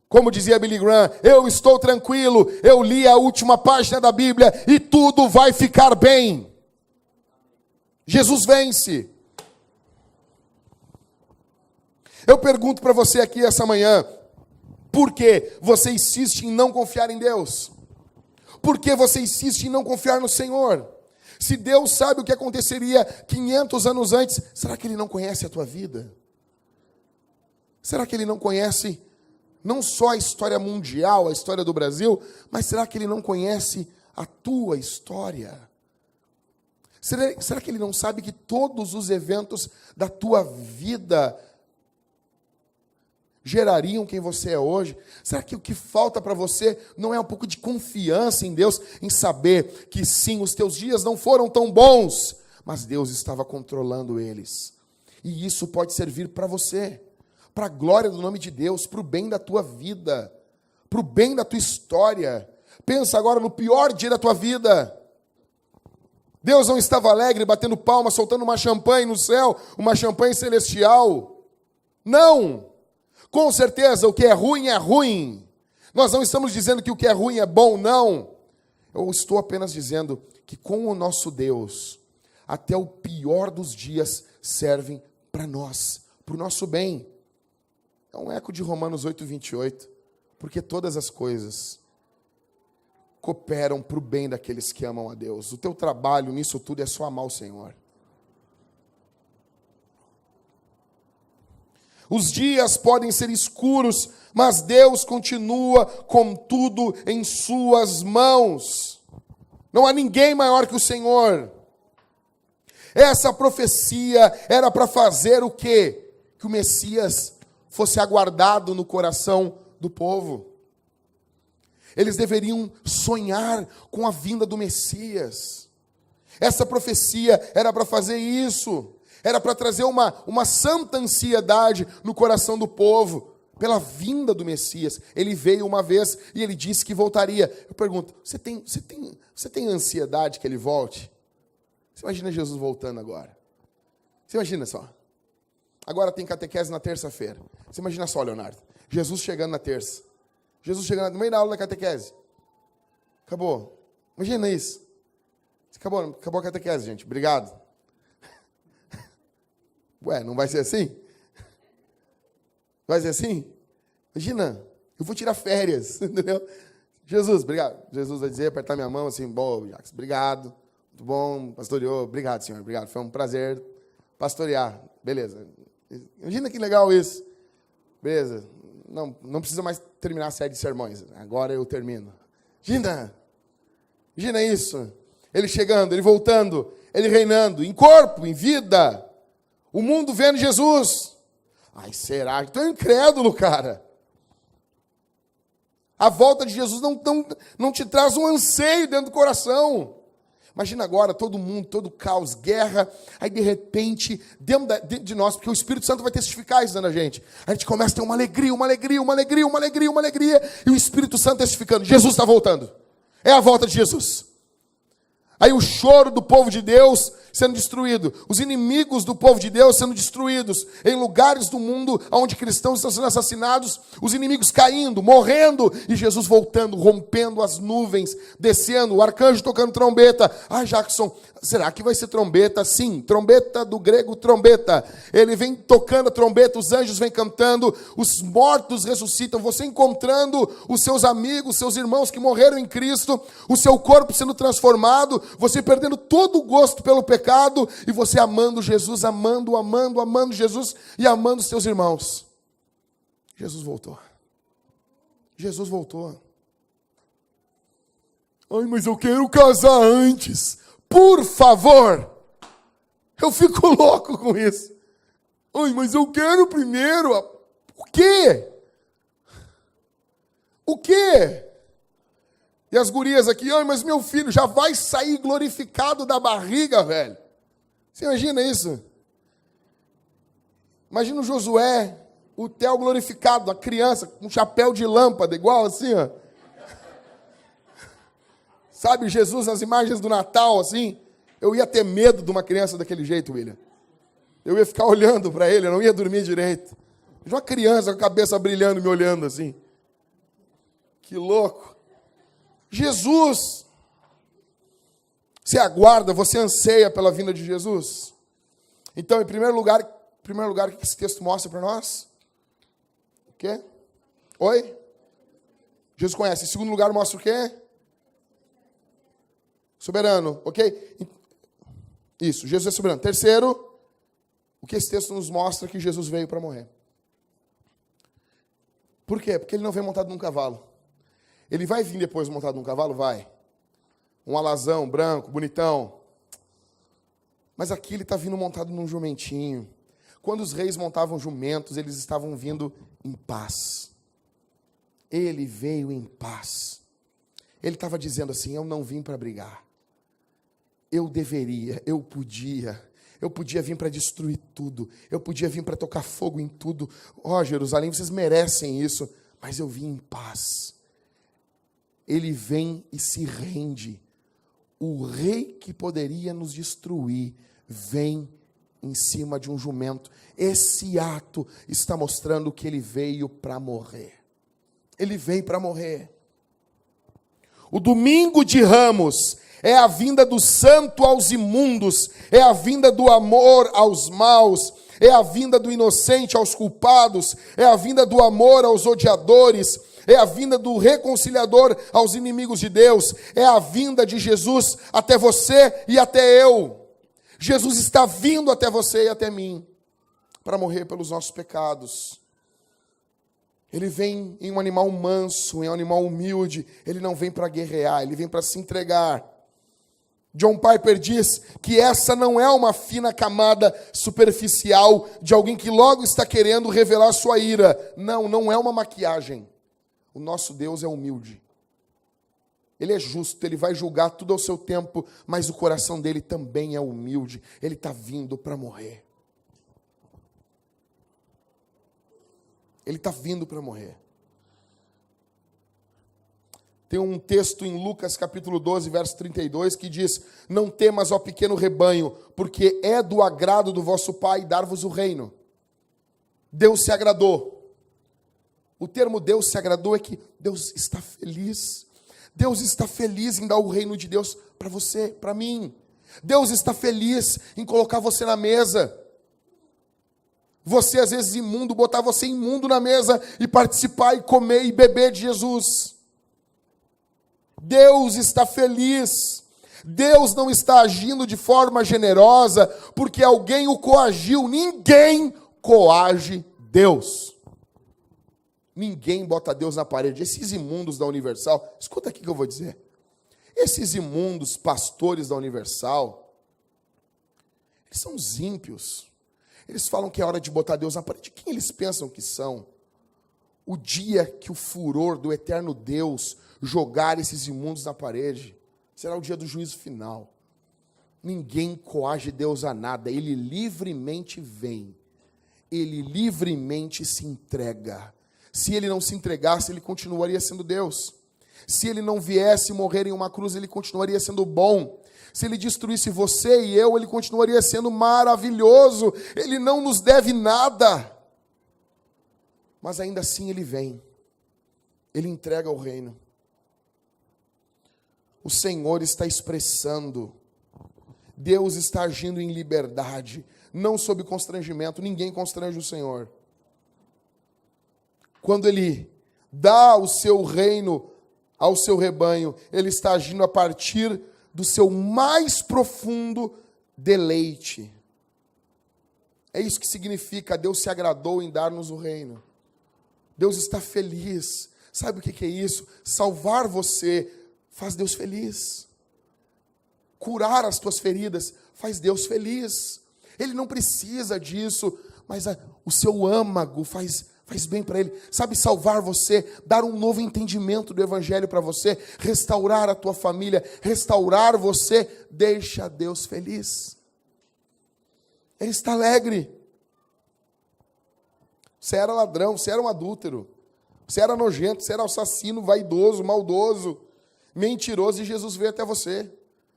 A: Como dizia Billy Graham, eu estou tranquilo, eu li a última página da Bíblia e tudo vai ficar bem. Jesus vence. Eu pergunto para você aqui essa manhã, por que você insiste em não confiar em Deus? Por que você insiste em não confiar no Senhor? Se Deus sabe o que aconteceria 500 anos antes, será que Ele não conhece a tua vida? Será que Ele não conhece não só a história mundial, a história do Brasil, mas será que Ele não conhece a tua história? Será que Ele não sabe que todos os eventos da tua vida gerariam quem você é hoje? Será que o que falta para você não é um pouco de confiança em Deus, em saber que sim, os teus dias não foram tão bons, mas Deus estava controlando eles? E isso pode servir para você, para a glória do nome de Deus, para o bem da tua vida, para o bem da tua história. Pensa agora no pior dia da tua vida. Deus não estava alegre, batendo palmas, soltando uma champanhe no céu, uma champanhe celestial. Não! Com certeza, o que é ruim. Nós não estamos dizendo que o que é ruim é bom, não. Eu estou apenas dizendo que com o nosso Deus, até o pior dos dias servem para nós, para o nosso bem. É um eco de Romanos 8:28, porque todas as coisas cooperam para o bem daqueles que amam a Deus. O teu trabalho nisso tudo é só amar o Senhor. Os dias podem ser escuros, mas Deus continua com tudo em suas mãos. Não há ninguém maior que o Senhor. Essa profecia era para fazer o quê? Que o Messias fosse aguardado no coração do povo. Eles deveriam sonhar com a vinda do Messias. Essa profecia era para fazer isso. Era para trazer uma santa ansiedade no coração do povo, pela vinda do Messias. Ele veio uma vez e ele disse que voltaria. Eu pergunto, você tem ansiedade que ele volte? Você imagina Jesus voltando agora? Você imagina só. Agora tem catequese na terça-feira. Você imagina só, Leonardo. Jesus chegando na terça. Jesus chegando no meio da aula da catequese. Acabou. Imagina isso. Acabou a catequese, gente. Obrigado. Ué, não vai ser assim? Vai ser assim? Imagina, eu vou tirar férias, entendeu? Jesus, obrigado. Jesus vai dizer, apertar minha mão assim, bom, Jacques, obrigado. Muito bom, pastoreou. Obrigado, senhor, obrigado. Foi um prazer pastorear. Beleza. Imagina que legal isso. Beleza. Não precisa mais terminar a série de sermões. Agora eu termino. Imagina isso. Ele chegando, ele voltando, ele reinando, em corpo, em vida. O mundo vendo Jesus. Ai, será? Estou incrédulo, cara. A volta de Jesus não te traz um anseio dentro do coração. Imagina agora todo mundo, todo caos, guerra. Aí, de repente, dentro de nós, porque o Espírito Santo vai testificar isso dentro da gente. A gente começa a ter uma alegria. E o Espírito Santo testificando. Jesus está voltando. É a volta de Jesus. Aí o choro do povo de Deus sendo destruído. Os inimigos do povo de Deus sendo destruídos. Em lugares do mundo onde cristãos estão sendo assassinados. Os inimigos caindo, morrendo. E Jesus voltando, rompendo as nuvens, descendo. O arcanjo tocando trombeta. Ah, Jackson, será que vai ser trombeta? Sim, trombeta do grego trombeta. Ele vem tocando a trombeta, os anjos vêm cantando. Os mortos ressuscitam. Você encontrando os seus amigos, seus irmãos que morreram em Cristo. O seu corpo sendo transformado. Você perdendo todo o gosto pelo pecado e você amando Jesus, amando Jesus e amando os seus irmãos. Jesus voltou. Jesus voltou. Ai, mas eu quero casar antes. Por favor. Eu fico louco com isso. Ai, mas eu quero primeiro. O quê? O quê? E as gurias aqui, ai, mas meu filho já vai sair glorificado da barriga, velho. Você imagina isso? Imagina o Josué, o Theo glorificado, a criança com um chapéu de lâmpada, igual assim, ó. Sabe, Jesus nas imagens do Natal, assim. Eu ia ter medo de uma criança daquele jeito, William. Eu ia ficar olhando para ele, eu não ia dormir direito. Uma criança com a cabeça brilhando, me olhando assim. Que louco. Jesus, você aguarda, você anseia pela vinda de Jesus? Então, em primeiro lugar, o que esse texto mostra para nós? O quê? Oi? Jesus conhece. Em segundo lugar, mostra o quê? Soberano, ok? Isso, Jesus é soberano. Terceiro, o que esse texto nos mostra que Jesus veio para morrer. Por quê? Porque ele não veio montado num cavalo. Ele vai vir depois montado num cavalo? Vai. Um alazão, branco, bonitão. Mas aqui ele está vindo montado num jumentinho. Quando os reis montavam jumentos, eles estavam vindo em paz. Ele veio em paz. Ele estava dizendo assim, eu não vim para brigar. Eu deveria, eu podia vir para destruir tudo. Eu podia vir para tocar fogo em tudo. Ó, Jerusalém, vocês merecem isso. Mas eu vim em paz. Ele vem e se rende. O rei que poderia nos destruir vem em cima de um jumento. Esse ato está mostrando que ele veio para morrer. Ele veio para morrer. O domingo de Ramos é a vinda do santo aos imundos, é a vinda do amor aos maus, é a vinda do inocente aos culpados, é a vinda do amor aos odiadores, é a vinda do reconciliador aos inimigos de Deus, é a vinda de Jesus até você e até eu. Jesus está vindo até você e até mim. para morrer pelos nossos pecados. Ele vem em um animal manso, em um animal humilde. Ele não vem para guerrear, ele vem para se entregar. John Piper diz que essa não é uma fina camada superficial de alguém que logo está querendo revelar sua ira. Não, não é uma maquiagem. O nosso Deus é humilde. Ele é justo, ele vai julgar tudo ao seu tempo, mas o coração dele também é humilde. Ele está vindo para morrer. Ele está vindo para morrer. Tem um texto em Lucas capítulo 12, verso 32, que diz: não temas, ó pequeno rebanho, porque é do agrado do vosso Pai dar-vos o reino. Deus se agradou. O termo Deus se agradou é que Deus está feliz. Deus está feliz em dar o reino de Deus para você, para mim. Deus está feliz em colocar você na mesa. Você, às vezes, imundo, botar você imundo na mesa e participar e comer e beber de Jesus. Deus está feliz. Deus não está agindo de forma generosa porque alguém o coagiu. Ninguém coage Deus. Ninguém bota Deus na parede. Esses imundos da Universal, escuta aqui o que eu vou dizer. Esses imundos pastores da Universal, eles são os ímpios. Eles falam que é hora de botar Deus na parede. Quem eles pensam que são? O dia que o furor do eterno Deus jogar esses imundos na parede, será o dia do juízo final. Ninguém coage Deus a nada. Ele livremente vem. Ele livremente se entrega. Se ele não se entregasse, ele continuaria sendo Deus. Se ele não viesse morrer em uma cruz, ele continuaria sendo bom. Se ele destruísse você e eu, ele continuaria sendo maravilhoso. Ele não nos deve nada. Mas ainda assim ele vem. Ele entrega o reino. O Senhor está expressando. Deus está agindo em liberdade, não sob constrangimento. Ninguém constrange o Senhor. Quando Ele dá o seu reino ao seu rebanho, Ele está agindo a partir do seu mais profundo deleite. É isso que significa: Deus se agradou em dar-nos o reino. Deus está feliz. Sabe o que é isso? Salvar você faz Deus feliz. Curar as tuas feridas faz Deus feliz. Ele não precisa disso, mas o seu âmago faz bem para Ele. Sabe, salvar você, dar um novo entendimento do Evangelho para você, restaurar a tua família, restaurar você, deixa Deus feliz. Ele está alegre. Você era ladrão, você era um adúltero, você era nojento, você era assassino, vaidoso, maldoso, mentiroso, e Jesus veio até você.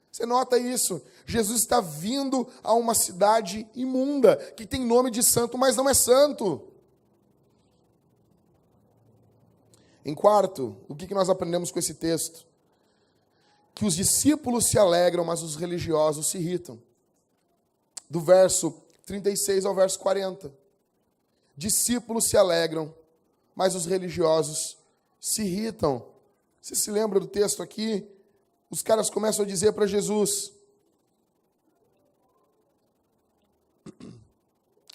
A: Você nota isso? Jesus está vindo a uma cidade imunda, que tem nome de santo, mas não é santo. Em quarto, o que nós aprendemos com esse texto? Que os discípulos se alegram, mas os religiosos se irritam. Do verso 36 ao verso 40. Discípulos se alegram, mas os religiosos se irritam. Você se lembra do texto aqui? Os caras começam a dizer para Jesus.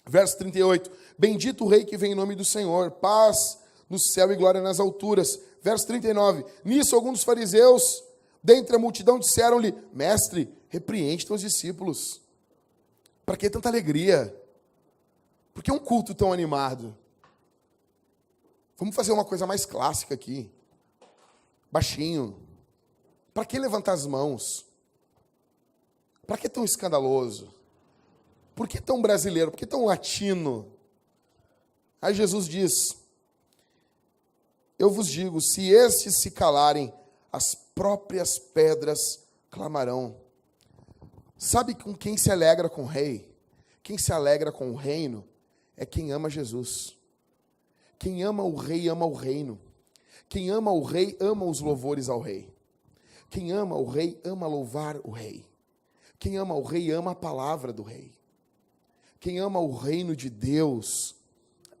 A: Verso 38. Bendito o rei que vem em nome do Senhor. Paz no céu e glória nas alturas. Verso 39. Nisso alguns dos fariseus, dentre a multidão, disseram-lhe: Mestre, repreende teus discípulos. Para que tanta alegria? Por que um culto tão animado? Vamos fazer uma coisa mais clássica aqui. Baixinho. Para que levantar as mãos? Para que tão escandaloso? Por que tão brasileiro? Por que tão latino? Aí Jesus diz: eu vos digo, se estes se calarem, as próprias pedras clamarão. Sabe com quem se alegra com o rei? Quem se alegra com o reino é quem ama Jesus. Quem ama o rei, ama o reino. Quem ama o rei, ama os louvores ao rei. Quem ama o rei, ama louvar o rei. Quem ama o rei, ama a palavra do rei. Quem ama o reino de Deus,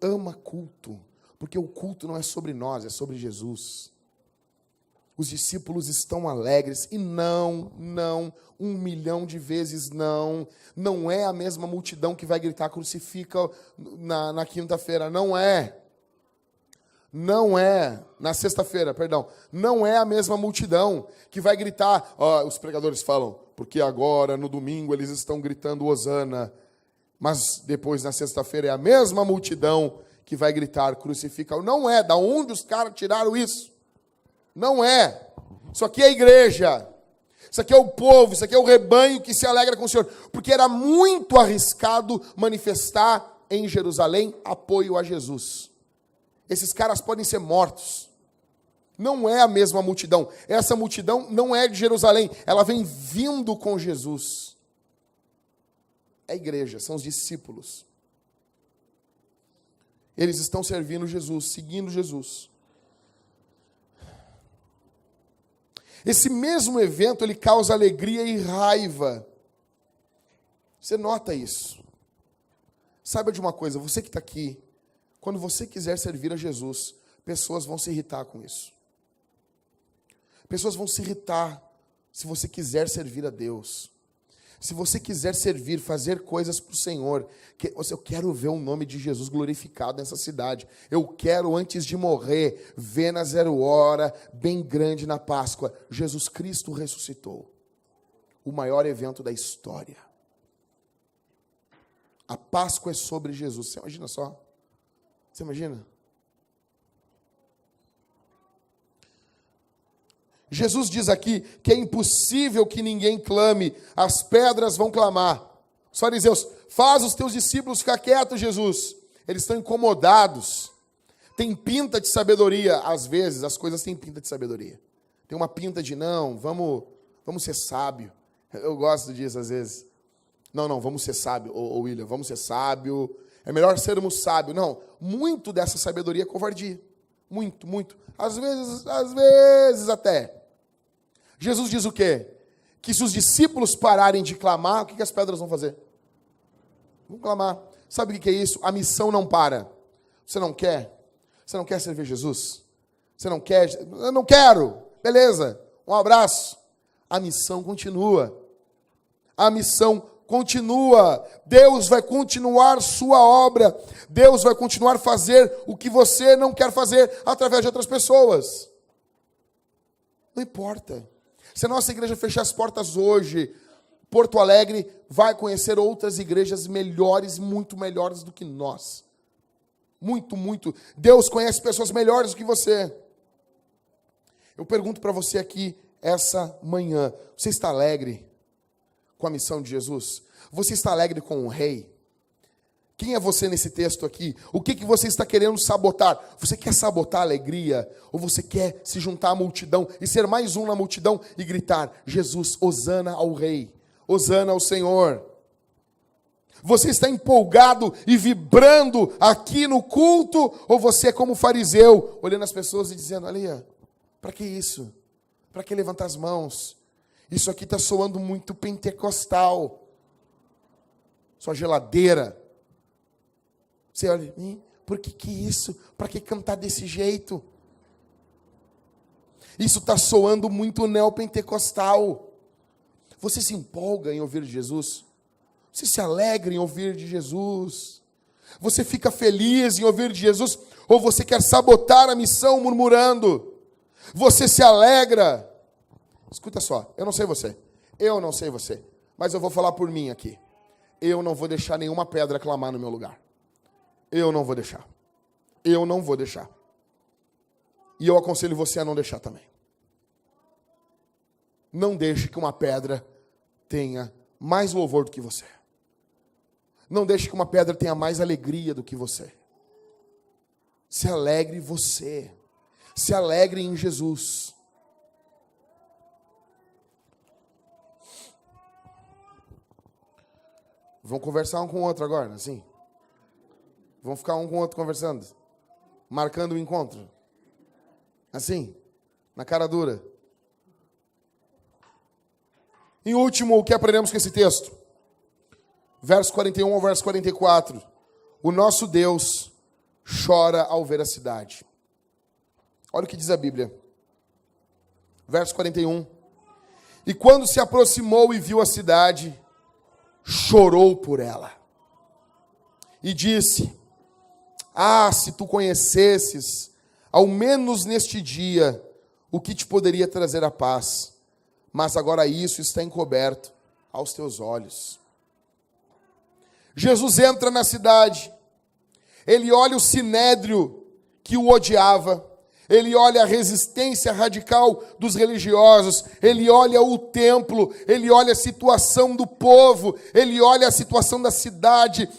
A: ama culto. Porque o culto não é sobre nós, é sobre Jesus. Os discípulos estão alegres. E não, 1.000.000 de vezes não. Não é a mesma multidão que vai gritar crucifica na quinta-feira. Não é. Não é. Na sexta-feira, perdão. Não é a mesma multidão que vai gritar. Os pregadores falam, porque agora, no domingo, eles estão gritando Hosana. Mas depois, na sexta-feira, é a mesma multidão que vai gritar crucifica. Não é. Da onde os caras tiraram isso? Não é. Isso aqui é a igreja. Isso aqui é o povo, isso aqui é o rebanho que se alegra com o Senhor. Porque era muito arriscado manifestar em Jerusalém apoio a Jesus. Esses caras podem ser mortos. Não é a mesma multidão. Essa multidão não é de Jerusalém. Ela vem vindo com Jesus. É a igreja, são os discípulos. Eles estão servindo Jesus, seguindo Jesus. Esse mesmo evento, ele causa alegria e raiva. Você nota isso. Saiba de uma coisa, você que está aqui, quando você quiser servir a Jesus, pessoas vão se irritar com isso. Pessoas vão se irritar se você quiser servir a Deus. Se você quiser servir, fazer coisas para o Senhor, eu quero ver o nome de Jesus glorificado nessa cidade. Eu quero, antes de morrer, ver na 00h, bem grande na Páscoa, Jesus Cristo ressuscitou. O maior evento da história. A Páscoa é sobre Jesus. Você imagina só? Você imagina? Jesus diz aqui que é impossível que ninguém clame, as pedras vão clamar. Os fariseus, faz os teus discípulos ficar quietos, Jesus. Eles estão incomodados. Tem pinta de sabedoria. Às vezes, as coisas têm pinta de sabedoria. Tem uma pinta de, não, vamos ser sábio. Eu gosto disso às vezes. Não, vamos ser sábio, William, vamos ser sábio. É melhor sermos sábios. Não, muito dessa sabedoria é covardia. Muito. Às vezes até. Jesus diz o quê? Que se os discípulos pararem de clamar, o que as pedras vão fazer? Vão clamar. Sabe o que é isso? A missão não para. Você não quer? Você não quer servir Jesus? Você não quer? Eu não quero. Beleza. Um abraço. A missão continua. A missão continua. Deus vai continuar sua obra. Deus vai continuar fazer o que você não quer fazer através de outras pessoas. Não importa. Se a nossa igreja fechar as portas hoje, Porto Alegre vai conhecer outras igrejas melhores, muito melhores do que nós. Muito. Deus conhece pessoas melhores do que você. Eu pergunto para você aqui, essa manhã, você está alegre com a missão de Jesus? Você está alegre com o rei? Quem é você nesse texto aqui? O que você está querendo sabotar? Você quer sabotar a alegria? Ou você quer se juntar à multidão e ser mais um na multidão e gritar, Jesus, hosana ao rei, hosana ao Senhor? Você está empolgado e vibrando aqui no culto? Ou você é como fariseu, olhando as pessoas e dizendo, olha, para que isso? Para que levantar as mãos? Isso aqui está soando muito pentecostal. Sua geladeira. Você olha, por que isso? Para que cantar desse jeito? Isso está soando muito neopentecostal. Você se empolga em ouvir de Jesus? Você se alegra em ouvir de Jesus? Você fica feliz em ouvir de Jesus? Ou você quer sabotar a missão murmurando? Você se alegra? Escuta só, eu não sei você, mas eu vou falar por mim aqui. Eu não vou deixar nenhuma pedra clamar no meu lugar. Eu não vou deixar. E eu aconselho você a não deixar também. Não deixe que uma pedra tenha mais louvor do que você. Não deixe que uma pedra tenha mais alegria do que você. Se alegre você. Se alegre em Jesus. Vamos conversar um com o outro agora, assim? Vamos ficar um com o outro conversando? Marcando o encontro? Assim? Na cara dura? Em último, o que aprendemos com esse texto? Verso 41 ao verso 44. O nosso Deus chora ao ver a cidade. Olha o que diz a Bíblia. Verso 41. E quando se aproximou e viu a cidade, chorou por ela. E disse: ah, se tu conhecesses, ao menos neste dia, o que te poderia trazer a paz. Mas agora isso está encoberto aos teus olhos. Jesus entra na cidade. Ele olha o sinédrio que o odiava. Ele olha a resistência radical dos religiosos, ele olha o templo, ele olha a situação do povo, ele olha a situação da cidade,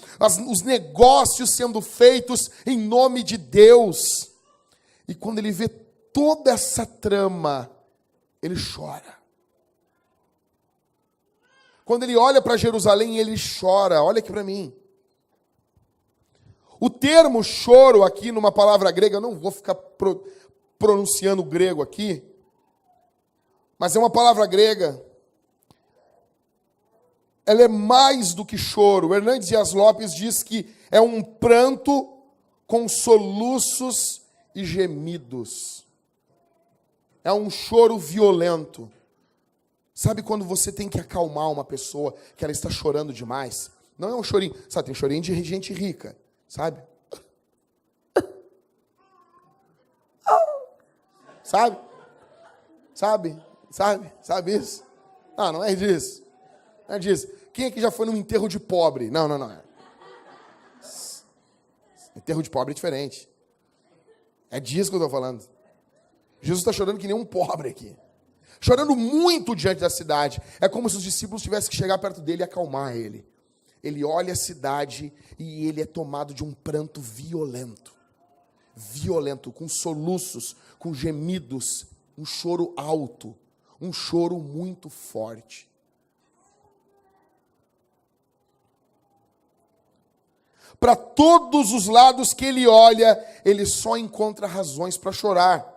A: os negócios sendo feitos em nome de Deus. E quando ele vê toda essa trama, ele chora. Quando ele olha para Jerusalém, ele chora. Olha aqui para mim. O termo choro aqui, numa palavra grega, eu não vou ficar pronunciando o grego aqui, mas é uma palavra grega. Ela é mais do que choro. O Hernandes Dias Lopes diz que é um pranto com soluços e gemidos. É um choro violento. Sabe quando você tem que acalmar uma pessoa que ela está chorando demais? Não é um chorinho, sabe, tem chorinho de gente rica, sabe? Sabe? Sabe isso? Não é disso. Não é disso. Quem aqui já foi num enterro de pobre? Não. Enterro de pobre é diferente. É disso que eu estou falando. Jesus está chorando que nem um pobre aqui. Chorando muito diante da cidade. É como se os discípulos tivessem que chegar perto dele e acalmar ele. Ele olha a cidade e ele é tomado de um pranto violento. Violento, com soluços, com gemidos, um choro alto, um choro muito forte. Para todos os lados que ele olha, ele só encontra razões para chorar.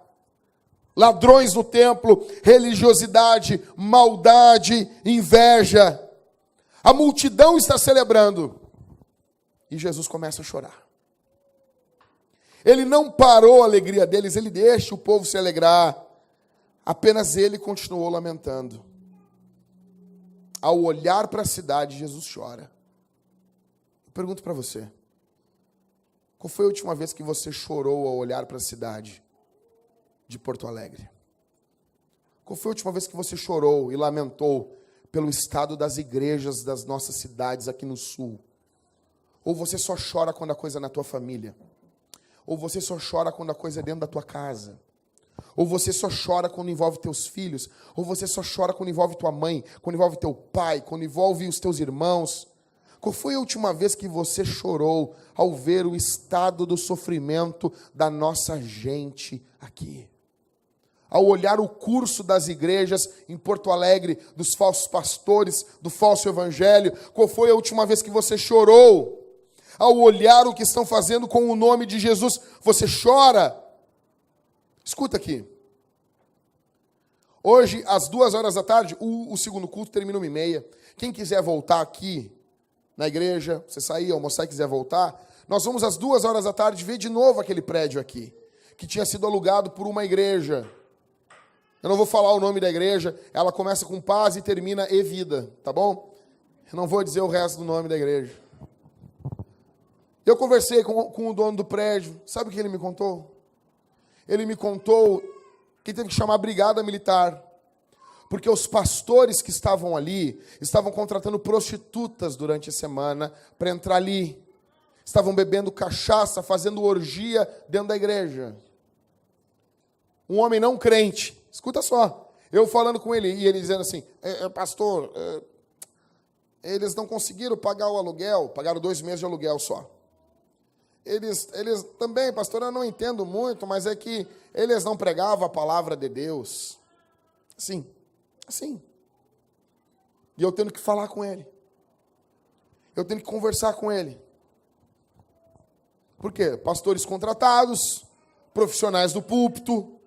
A: Ladrões no templo, religiosidade, maldade, inveja. A multidão está celebrando. E Jesus começa a chorar. Ele não parou a alegria deles, ele deixa o povo se alegrar. Apenas ele continuou lamentando. Ao olhar para a cidade, Jesus chora. Eu pergunto para você. Qual foi a última vez que você chorou ao olhar para a cidade de Porto Alegre? Qual foi a última vez que você chorou e lamentou pelo estado das igrejas das nossas cidades aqui no sul? Ou você só chora quando a coisa é na tua família? Ou você só chora quando a coisa é dentro da tua casa? Ou você só chora quando envolve teus filhos? Ou você só chora quando envolve tua mãe? Quando envolve teu pai? Quando envolve os teus irmãos? Qual foi a última vez que você chorou ao ver o estado do sofrimento da nossa gente aqui? Ao olhar o curso das igrejas em Porto Alegre, dos falsos pastores, do falso evangelho, qual foi a última vez que você chorou? Ao olhar o que estão fazendo com o nome de Jesus, você chora? Escuta aqui. Hoje, às 2h da tarde, o segundo culto termina 1h30. Quem quiser voltar aqui na igreja, você sair, almoçar e quiser voltar, nós vamos às 2h da tarde ver de novo aquele prédio aqui, que tinha sido alugado por uma igreja. Eu não vou falar o nome da igreja, ela começa com paz e termina e vida, tá bom? Eu não vou dizer o resto do nome da igreja. Eu conversei com o dono do prédio, sabe o que ele me contou? Ele me contou que teve que chamar a brigada militar, porque os pastores que estavam ali, estavam contratando prostitutas durante a semana para entrar ali. Estavam bebendo cachaça, fazendo orgia dentro da igreja. Um homem não crente, escuta só, eu falando com ele, e ele dizendo assim, pastor, eles não conseguiram pagar o aluguel, pagaram 2 meses de aluguel só. Eles também, pastor, eu não entendo muito, mas é que eles não pregavam a palavra de Deus. Assim. E eu tendo que falar com ele. Eu tenho que conversar com ele. Por quê? Pastores contratados, profissionais do púlpito,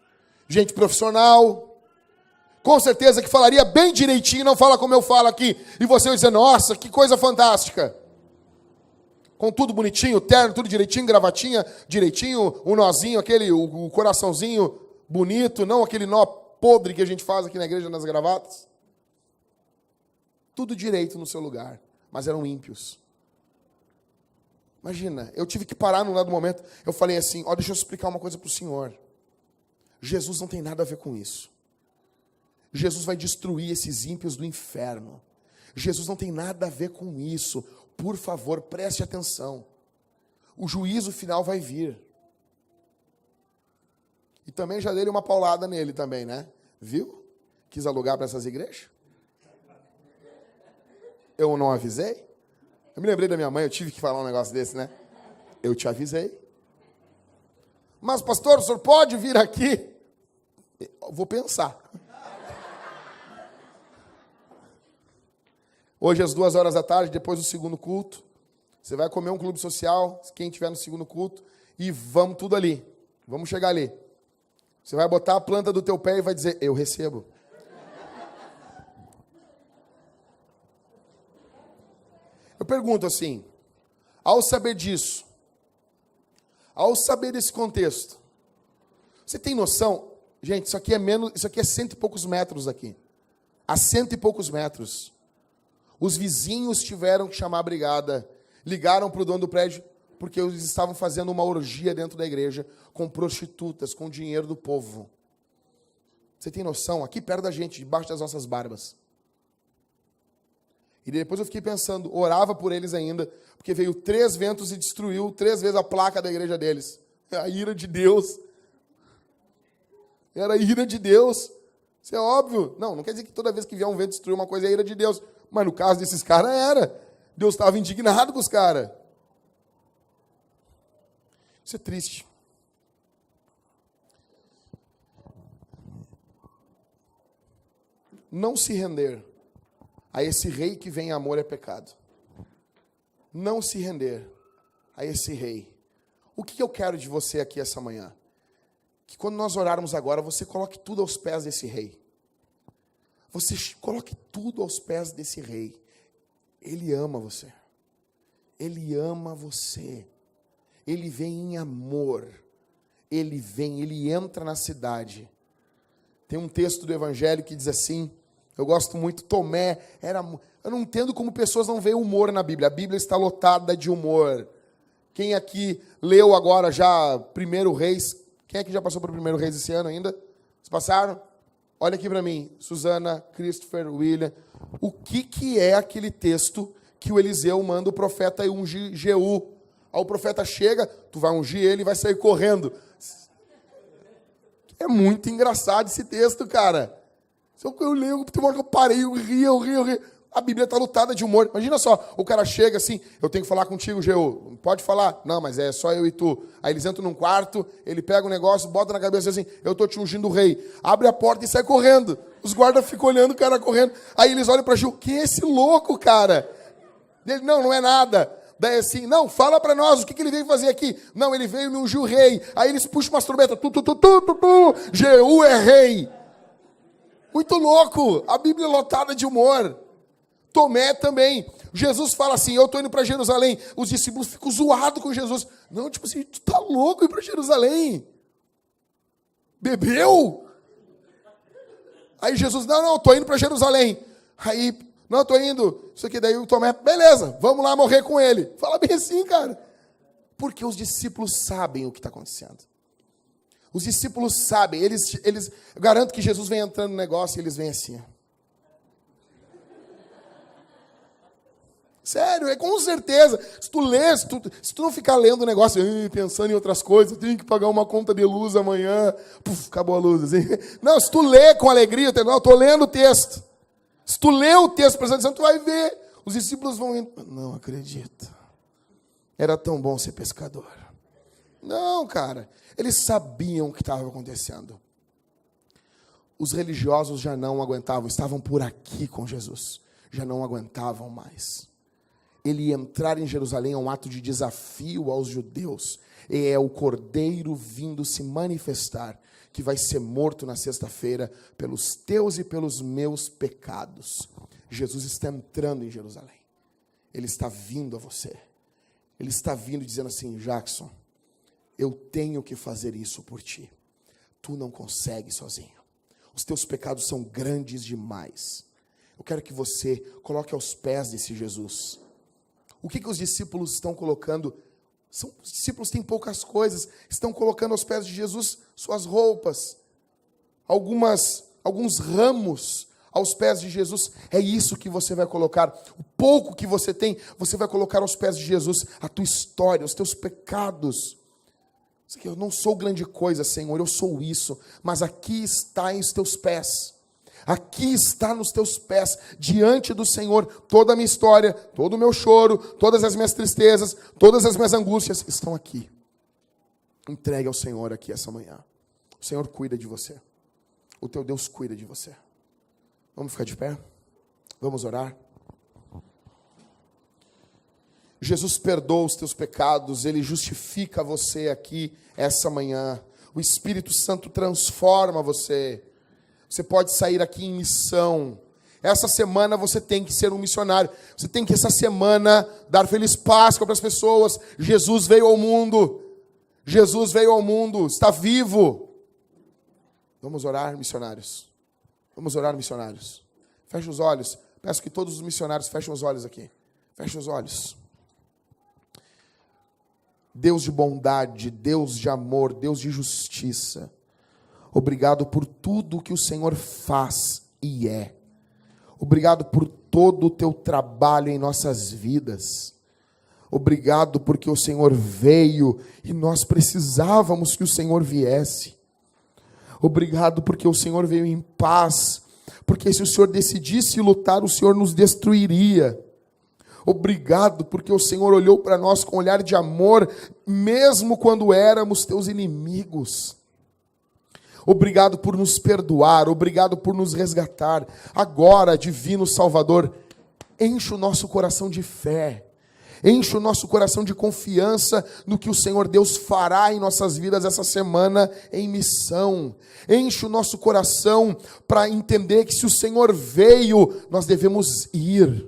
A: gente profissional, com certeza que falaria bem direitinho, não fala como eu falo aqui, e você vai dizer, nossa, que coisa fantástica. Com tudo bonitinho, terno, tudo direitinho, gravatinha direitinho, o nozinho, aquele, o coraçãozinho bonito, não aquele nó podre que a gente faz aqui na igreja nas gravatas. Tudo direito no seu lugar, mas eram ímpios. Imagina, eu tive que parar num dado momento, eu falei assim, deixa eu explicar uma coisa para o senhor. Jesus não tem nada a ver com isso. Jesus vai destruir esses ímpios do inferno. Jesus não tem nada a ver com isso. Por favor, preste atenção. O juízo final vai vir. E também já dei uma paulada nele também, né? Viu? Quis alugar para essas igrejas? Eu não avisei? Eu me lembrei da minha mãe, eu tive que falar um negócio desse, né? Eu te avisei. Mas, pastor, o senhor pode vir aqui? Eu vou pensar. Hoje, às 14h, depois do segundo culto, você vai comer um clube social, quem estiver no segundo culto, e vamos tudo ali. Vamos chegar ali. Você vai botar a planta do teu pé e vai dizer, eu recebo. Eu pergunto assim, ao saber disso, ao saber desse contexto, você tem noção? Gente, isso aqui é 100 e poucos metros aqui. A 100 e poucos metros. Os vizinhos tiveram que chamar a brigada, ligaram para o dono do prédio, porque eles estavam fazendo uma orgia dentro da igreja, com prostitutas, com dinheiro do povo. Você tem noção? Aqui perto da gente, debaixo das nossas barbas. E depois eu fiquei pensando, orava por eles ainda, porque veio 3 ventos e destruiu 3 vezes a placa da igreja deles. A ira de Deus. Era a ira de Deus. Isso é óbvio. Não quer dizer que toda vez que vier um vento destruir uma coisa é a ira de Deus. Mas no caso desses caras era. Deus estava indignado com os caras. Isso é triste. Não se render a esse rei que vem em amor é pecado. Não se render a esse rei. O que eu quero de você aqui essa manhã? Que quando nós orarmos agora, você coloque tudo aos pés desse rei. Você coloque tudo aos pés desse rei. Ele ama você. Ele ama você. Ele vem em amor. Ele entra na cidade. Tem um texto do Evangelho que diz assim, eu gosto muito, Tomé, eu não entendo como pessoas não veem humor na Bíblia. A Bíblia está lotada de humor. Quem aqui leu agora já 1 Reis? Quem aqui já passou por 1 Reis esse ano ainda? Vocês passaram? Olha aqui para mim, Suzana, Christopher, William. O que é aquele texto que o Eliseu manda o profeta ungir Jeú? Aí o profeta chega, tu vai ungir ele e vai sair correndo. É muito engraçado esse texto, cara. Eu leio, tem uma hora que eu parei, eu ri. A Bíblia está lotada de humor. Imagina só, o cara chega assim, eu tenho que falar contigo, Jeú. Pode falar? Não, mas é só eu e tu. Aí eles entram num quarto, ele pega um negócio, bota na cabeça assim, eu estou te ungindo o rei. Abre a porta e sai correndo. Os guardas ficam olhando o cara correndo. Aí eles olham para Jeú, quem é esse louco, cara? Ele, não é nada. Daí assim, não, fala para nós, o que ele veio fazer aqui? Não, ele veio me ungir o rei. Aí eles puxam umas trombetas, Jeú é rei. Muito louco, a Bíblia é lotada de humor. Tomé também. Jesus fala assim, eu estou indo para Jerusalém. Os discípulos ficam zoados com Jesus. Não, tipo assim, tu tá louco ir para Jerusalém? Bebeu? Aí Jesus, não, estou indo para Jerusalém. Aí, não, estou indo. Isso aqui, daí o Tomé, beleza, vamos lá morrer com ele. Fala bem assim, cara. Porque os discípulos sabem o que está acontecendo. Os discípulos sabem, eles eu garanto que Jesus vem entrando no negócio e eles vêm assim. Sério, é com certeza. Se tu lê, se tu não ficar lendo o negócio, pensando em outras coisas, eu tenho que pagar uma conta de luz amanhã, acabou a luz. Assim. Não, se tu lê com alegria, eu estou lendo o texto. Se tu lê o texto, prestando atenção, tu vai ver. Os discípulos vão indo, não acredito. Era tão bom ser pescador. Não, cara. Eles sabiam o que estava acontecendo. Os religiosos já não aguentavam, estavam por aqui com Jesus. Já não aguentavam mais. Ele entrar em Jerusalém é um ato de desafio aos judeus. É o Cordeiro vindo se manifestar, que vai ser morto na sexta-feira pelos teus e pelos meus pecados. Jesus está entrando em Jerusalém. Ele está vindo a você. Ele está vindo dizendo assim, Jackson, eu tenho que fazer isso por ti. Tu não consegue sozinho. O Os teus pecados são grandes demais. Eu quero que você coloque aos pés desse Jesus. O que os discípulos estão colocando? Os discípulos têm poucas coisas, estão colocando aos pés de Jesus suas roupas, alguns ramos aos pés de Jesus. É isso que você vai colocar. O pouco que você tem, você vai colocar aos pés de Jesus. A tua história, os teus pecados. Eu não sou grande coisa, Senhor, eu sou isso. Mas aqui está em os teus pés. Aqui está nos teus pés, diante do Senhor, toda a minha história, todo o meu choro, todas as minhas tristezas, todas as minhas angústias estão aqui. Entregue ao Senhor aqui essa manhã. O Senhor cuida de você. O teu Deus cuida de você. Vamos ficar de pé? Vamos orar? Jesus perdoa os teus pecados, Ele justifica você aqui essa manhã. O Espírito Santo transforma você. Você pode sair aqui em missão. Essa semana você tem que ser um missionário. Você tem que, essa semana, dar feliz Páscoa para as pessoas. Jesus veio ao mundo. Jesus veio ao mundo. Está vivo. Vamos orar, missionários. Vamos orar, missionários. Feche os olhos. Peço que todos os missionários fechem os olhos aqui. Feche os olhos. Deus de bondade, Deus de amor, Deus de justiça. Obrigado por tudo que o Senhor faz e é. Obrigado por todo o teu trabalho em nossas vidas. Obrigado porque o Senhor veio e nós precisávamos que o Senhor viesse. Obrigado porque o Senhor veio em paz, porque se o Senhor decidisse lutar, o Senhor nos destruiria. Obrigado porque o Senhor olhou para nós com um olhar de amor, mesmo quando éramos teus inimigos. Obrigado por nos perdoar, obrigado por nos resgatar. Agora, divino Salvador, enche o nosso coração de fé, enche o nosso coração de confiança no que o Senhor Deus fará em nossas vidas essa semana em missão. Enche o nosso coração para entender que se o Senhor veio, nós devemos ir.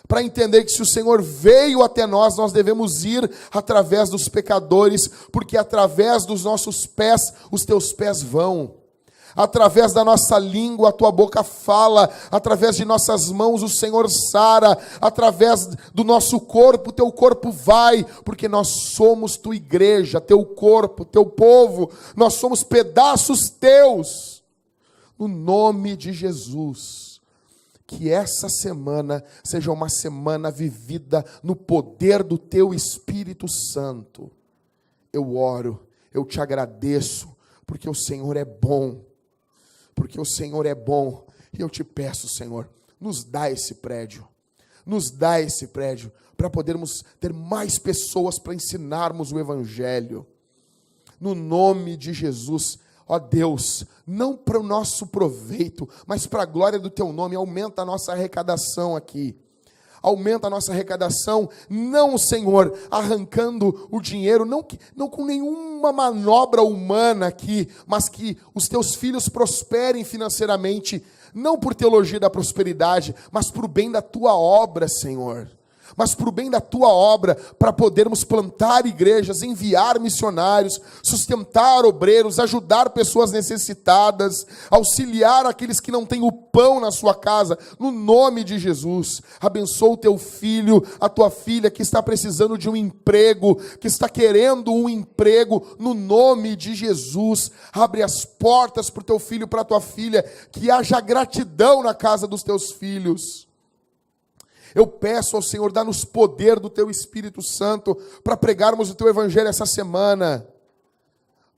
A: Para entender que se o Senhor veio até nós, nós devemos ir através dos pecadores, porque através dos nossos pés, os teus pés vão. Através da nossa língua, a tua boca fala. Através de nossas mãos, o Senhor sara. Através do nosso corpo, teu corpo vai. Porque nós somos tua igreja, teu corpo, teu povo. Nós somos pedaços teus. No nome de Jesus. Que essa semana seja uma semana vivida no poder do teu Espírito Santo. Eu oro, eu te agradeço, porque o Senhor é bom. Porque o Senhor é bom. E eu te peço, Senhor, nos dá esse prédio. Nos dá esse prédio para podermos ter mais pessoas para ensinarmos o Evangelho. No nome de Jesus. Ó Deus, não para o nosso proveito, mas para a glória do teu nome, aumenta a nossa arrecadação aqui. Aumenta a nossa arrecadação, não, Senhor, arrancando o dinheiro, não com nenhuma manobra humana aqui, mas que os teus filhos prosperem financeiramente, não por teologia da prosperidade, mas por bem da tua obra, Senhor. Mas para o bem da tua obra, para podermos plantar igrejas, enviar missionários, sustentar obreiros, ajudar pessoas necessitadas, auxiliar aqueles que não têm o pão na sua casa, no nome de Jesus. Abençoa o teu filho, a tua filha que está precisando de um emprego, que está querendo um emprego, no nome de Jesus. Abre as portas para o teu filho, para a tua filha, que haja gratidão na casa dos teus filhos. Eu peço ao Senhor, dá-nos poder do Teu Espírito Santo para pregarmos o Teu Evangelho essa semana.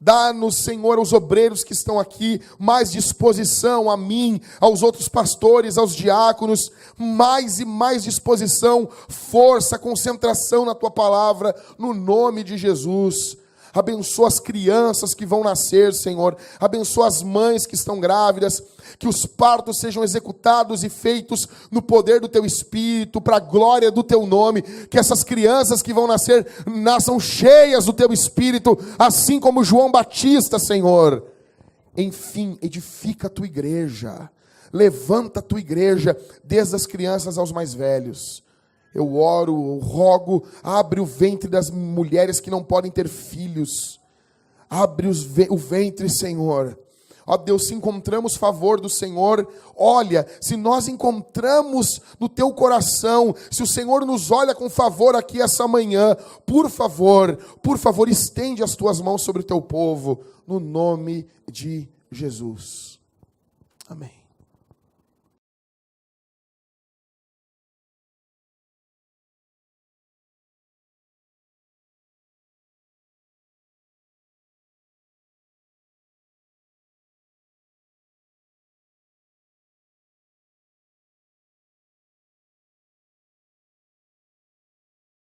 A: Dá-nos, Senhor, aos obreiros que estão aqui, mais disposição a mim, aos outros pastores, aos diáconos, mais e mais disposição, força, concentração na Tua palavra, no nome de Jesus. Abençoa as crianças que vão nascer, Senhor. Abençoa as mães que estão grávidas. Que os partos sejam executados e feitos no poder do Teu Espírito, para a glória do Teu nome. Que essas crianças que vão nascer, nasçam cheias do Teu Espírito, assim como João Batista, Senhor. Enfim, edifica a Tua igreja. Levanta a Tua igreja, desde as crianças aos mais velhos. Eu oro, eu rogo, abre o ventre das mulheres que não podem ter filhos. Abre o ventre, Senhor. Ó Deus, se encontramos favor do Senhor, olha, se nós encontramos no teu coração, se o Senhor nos olha com favor aqui essa manhã, por favor, estende as tuas mãos sobre o teu povo, no nome de Jesus. Amém.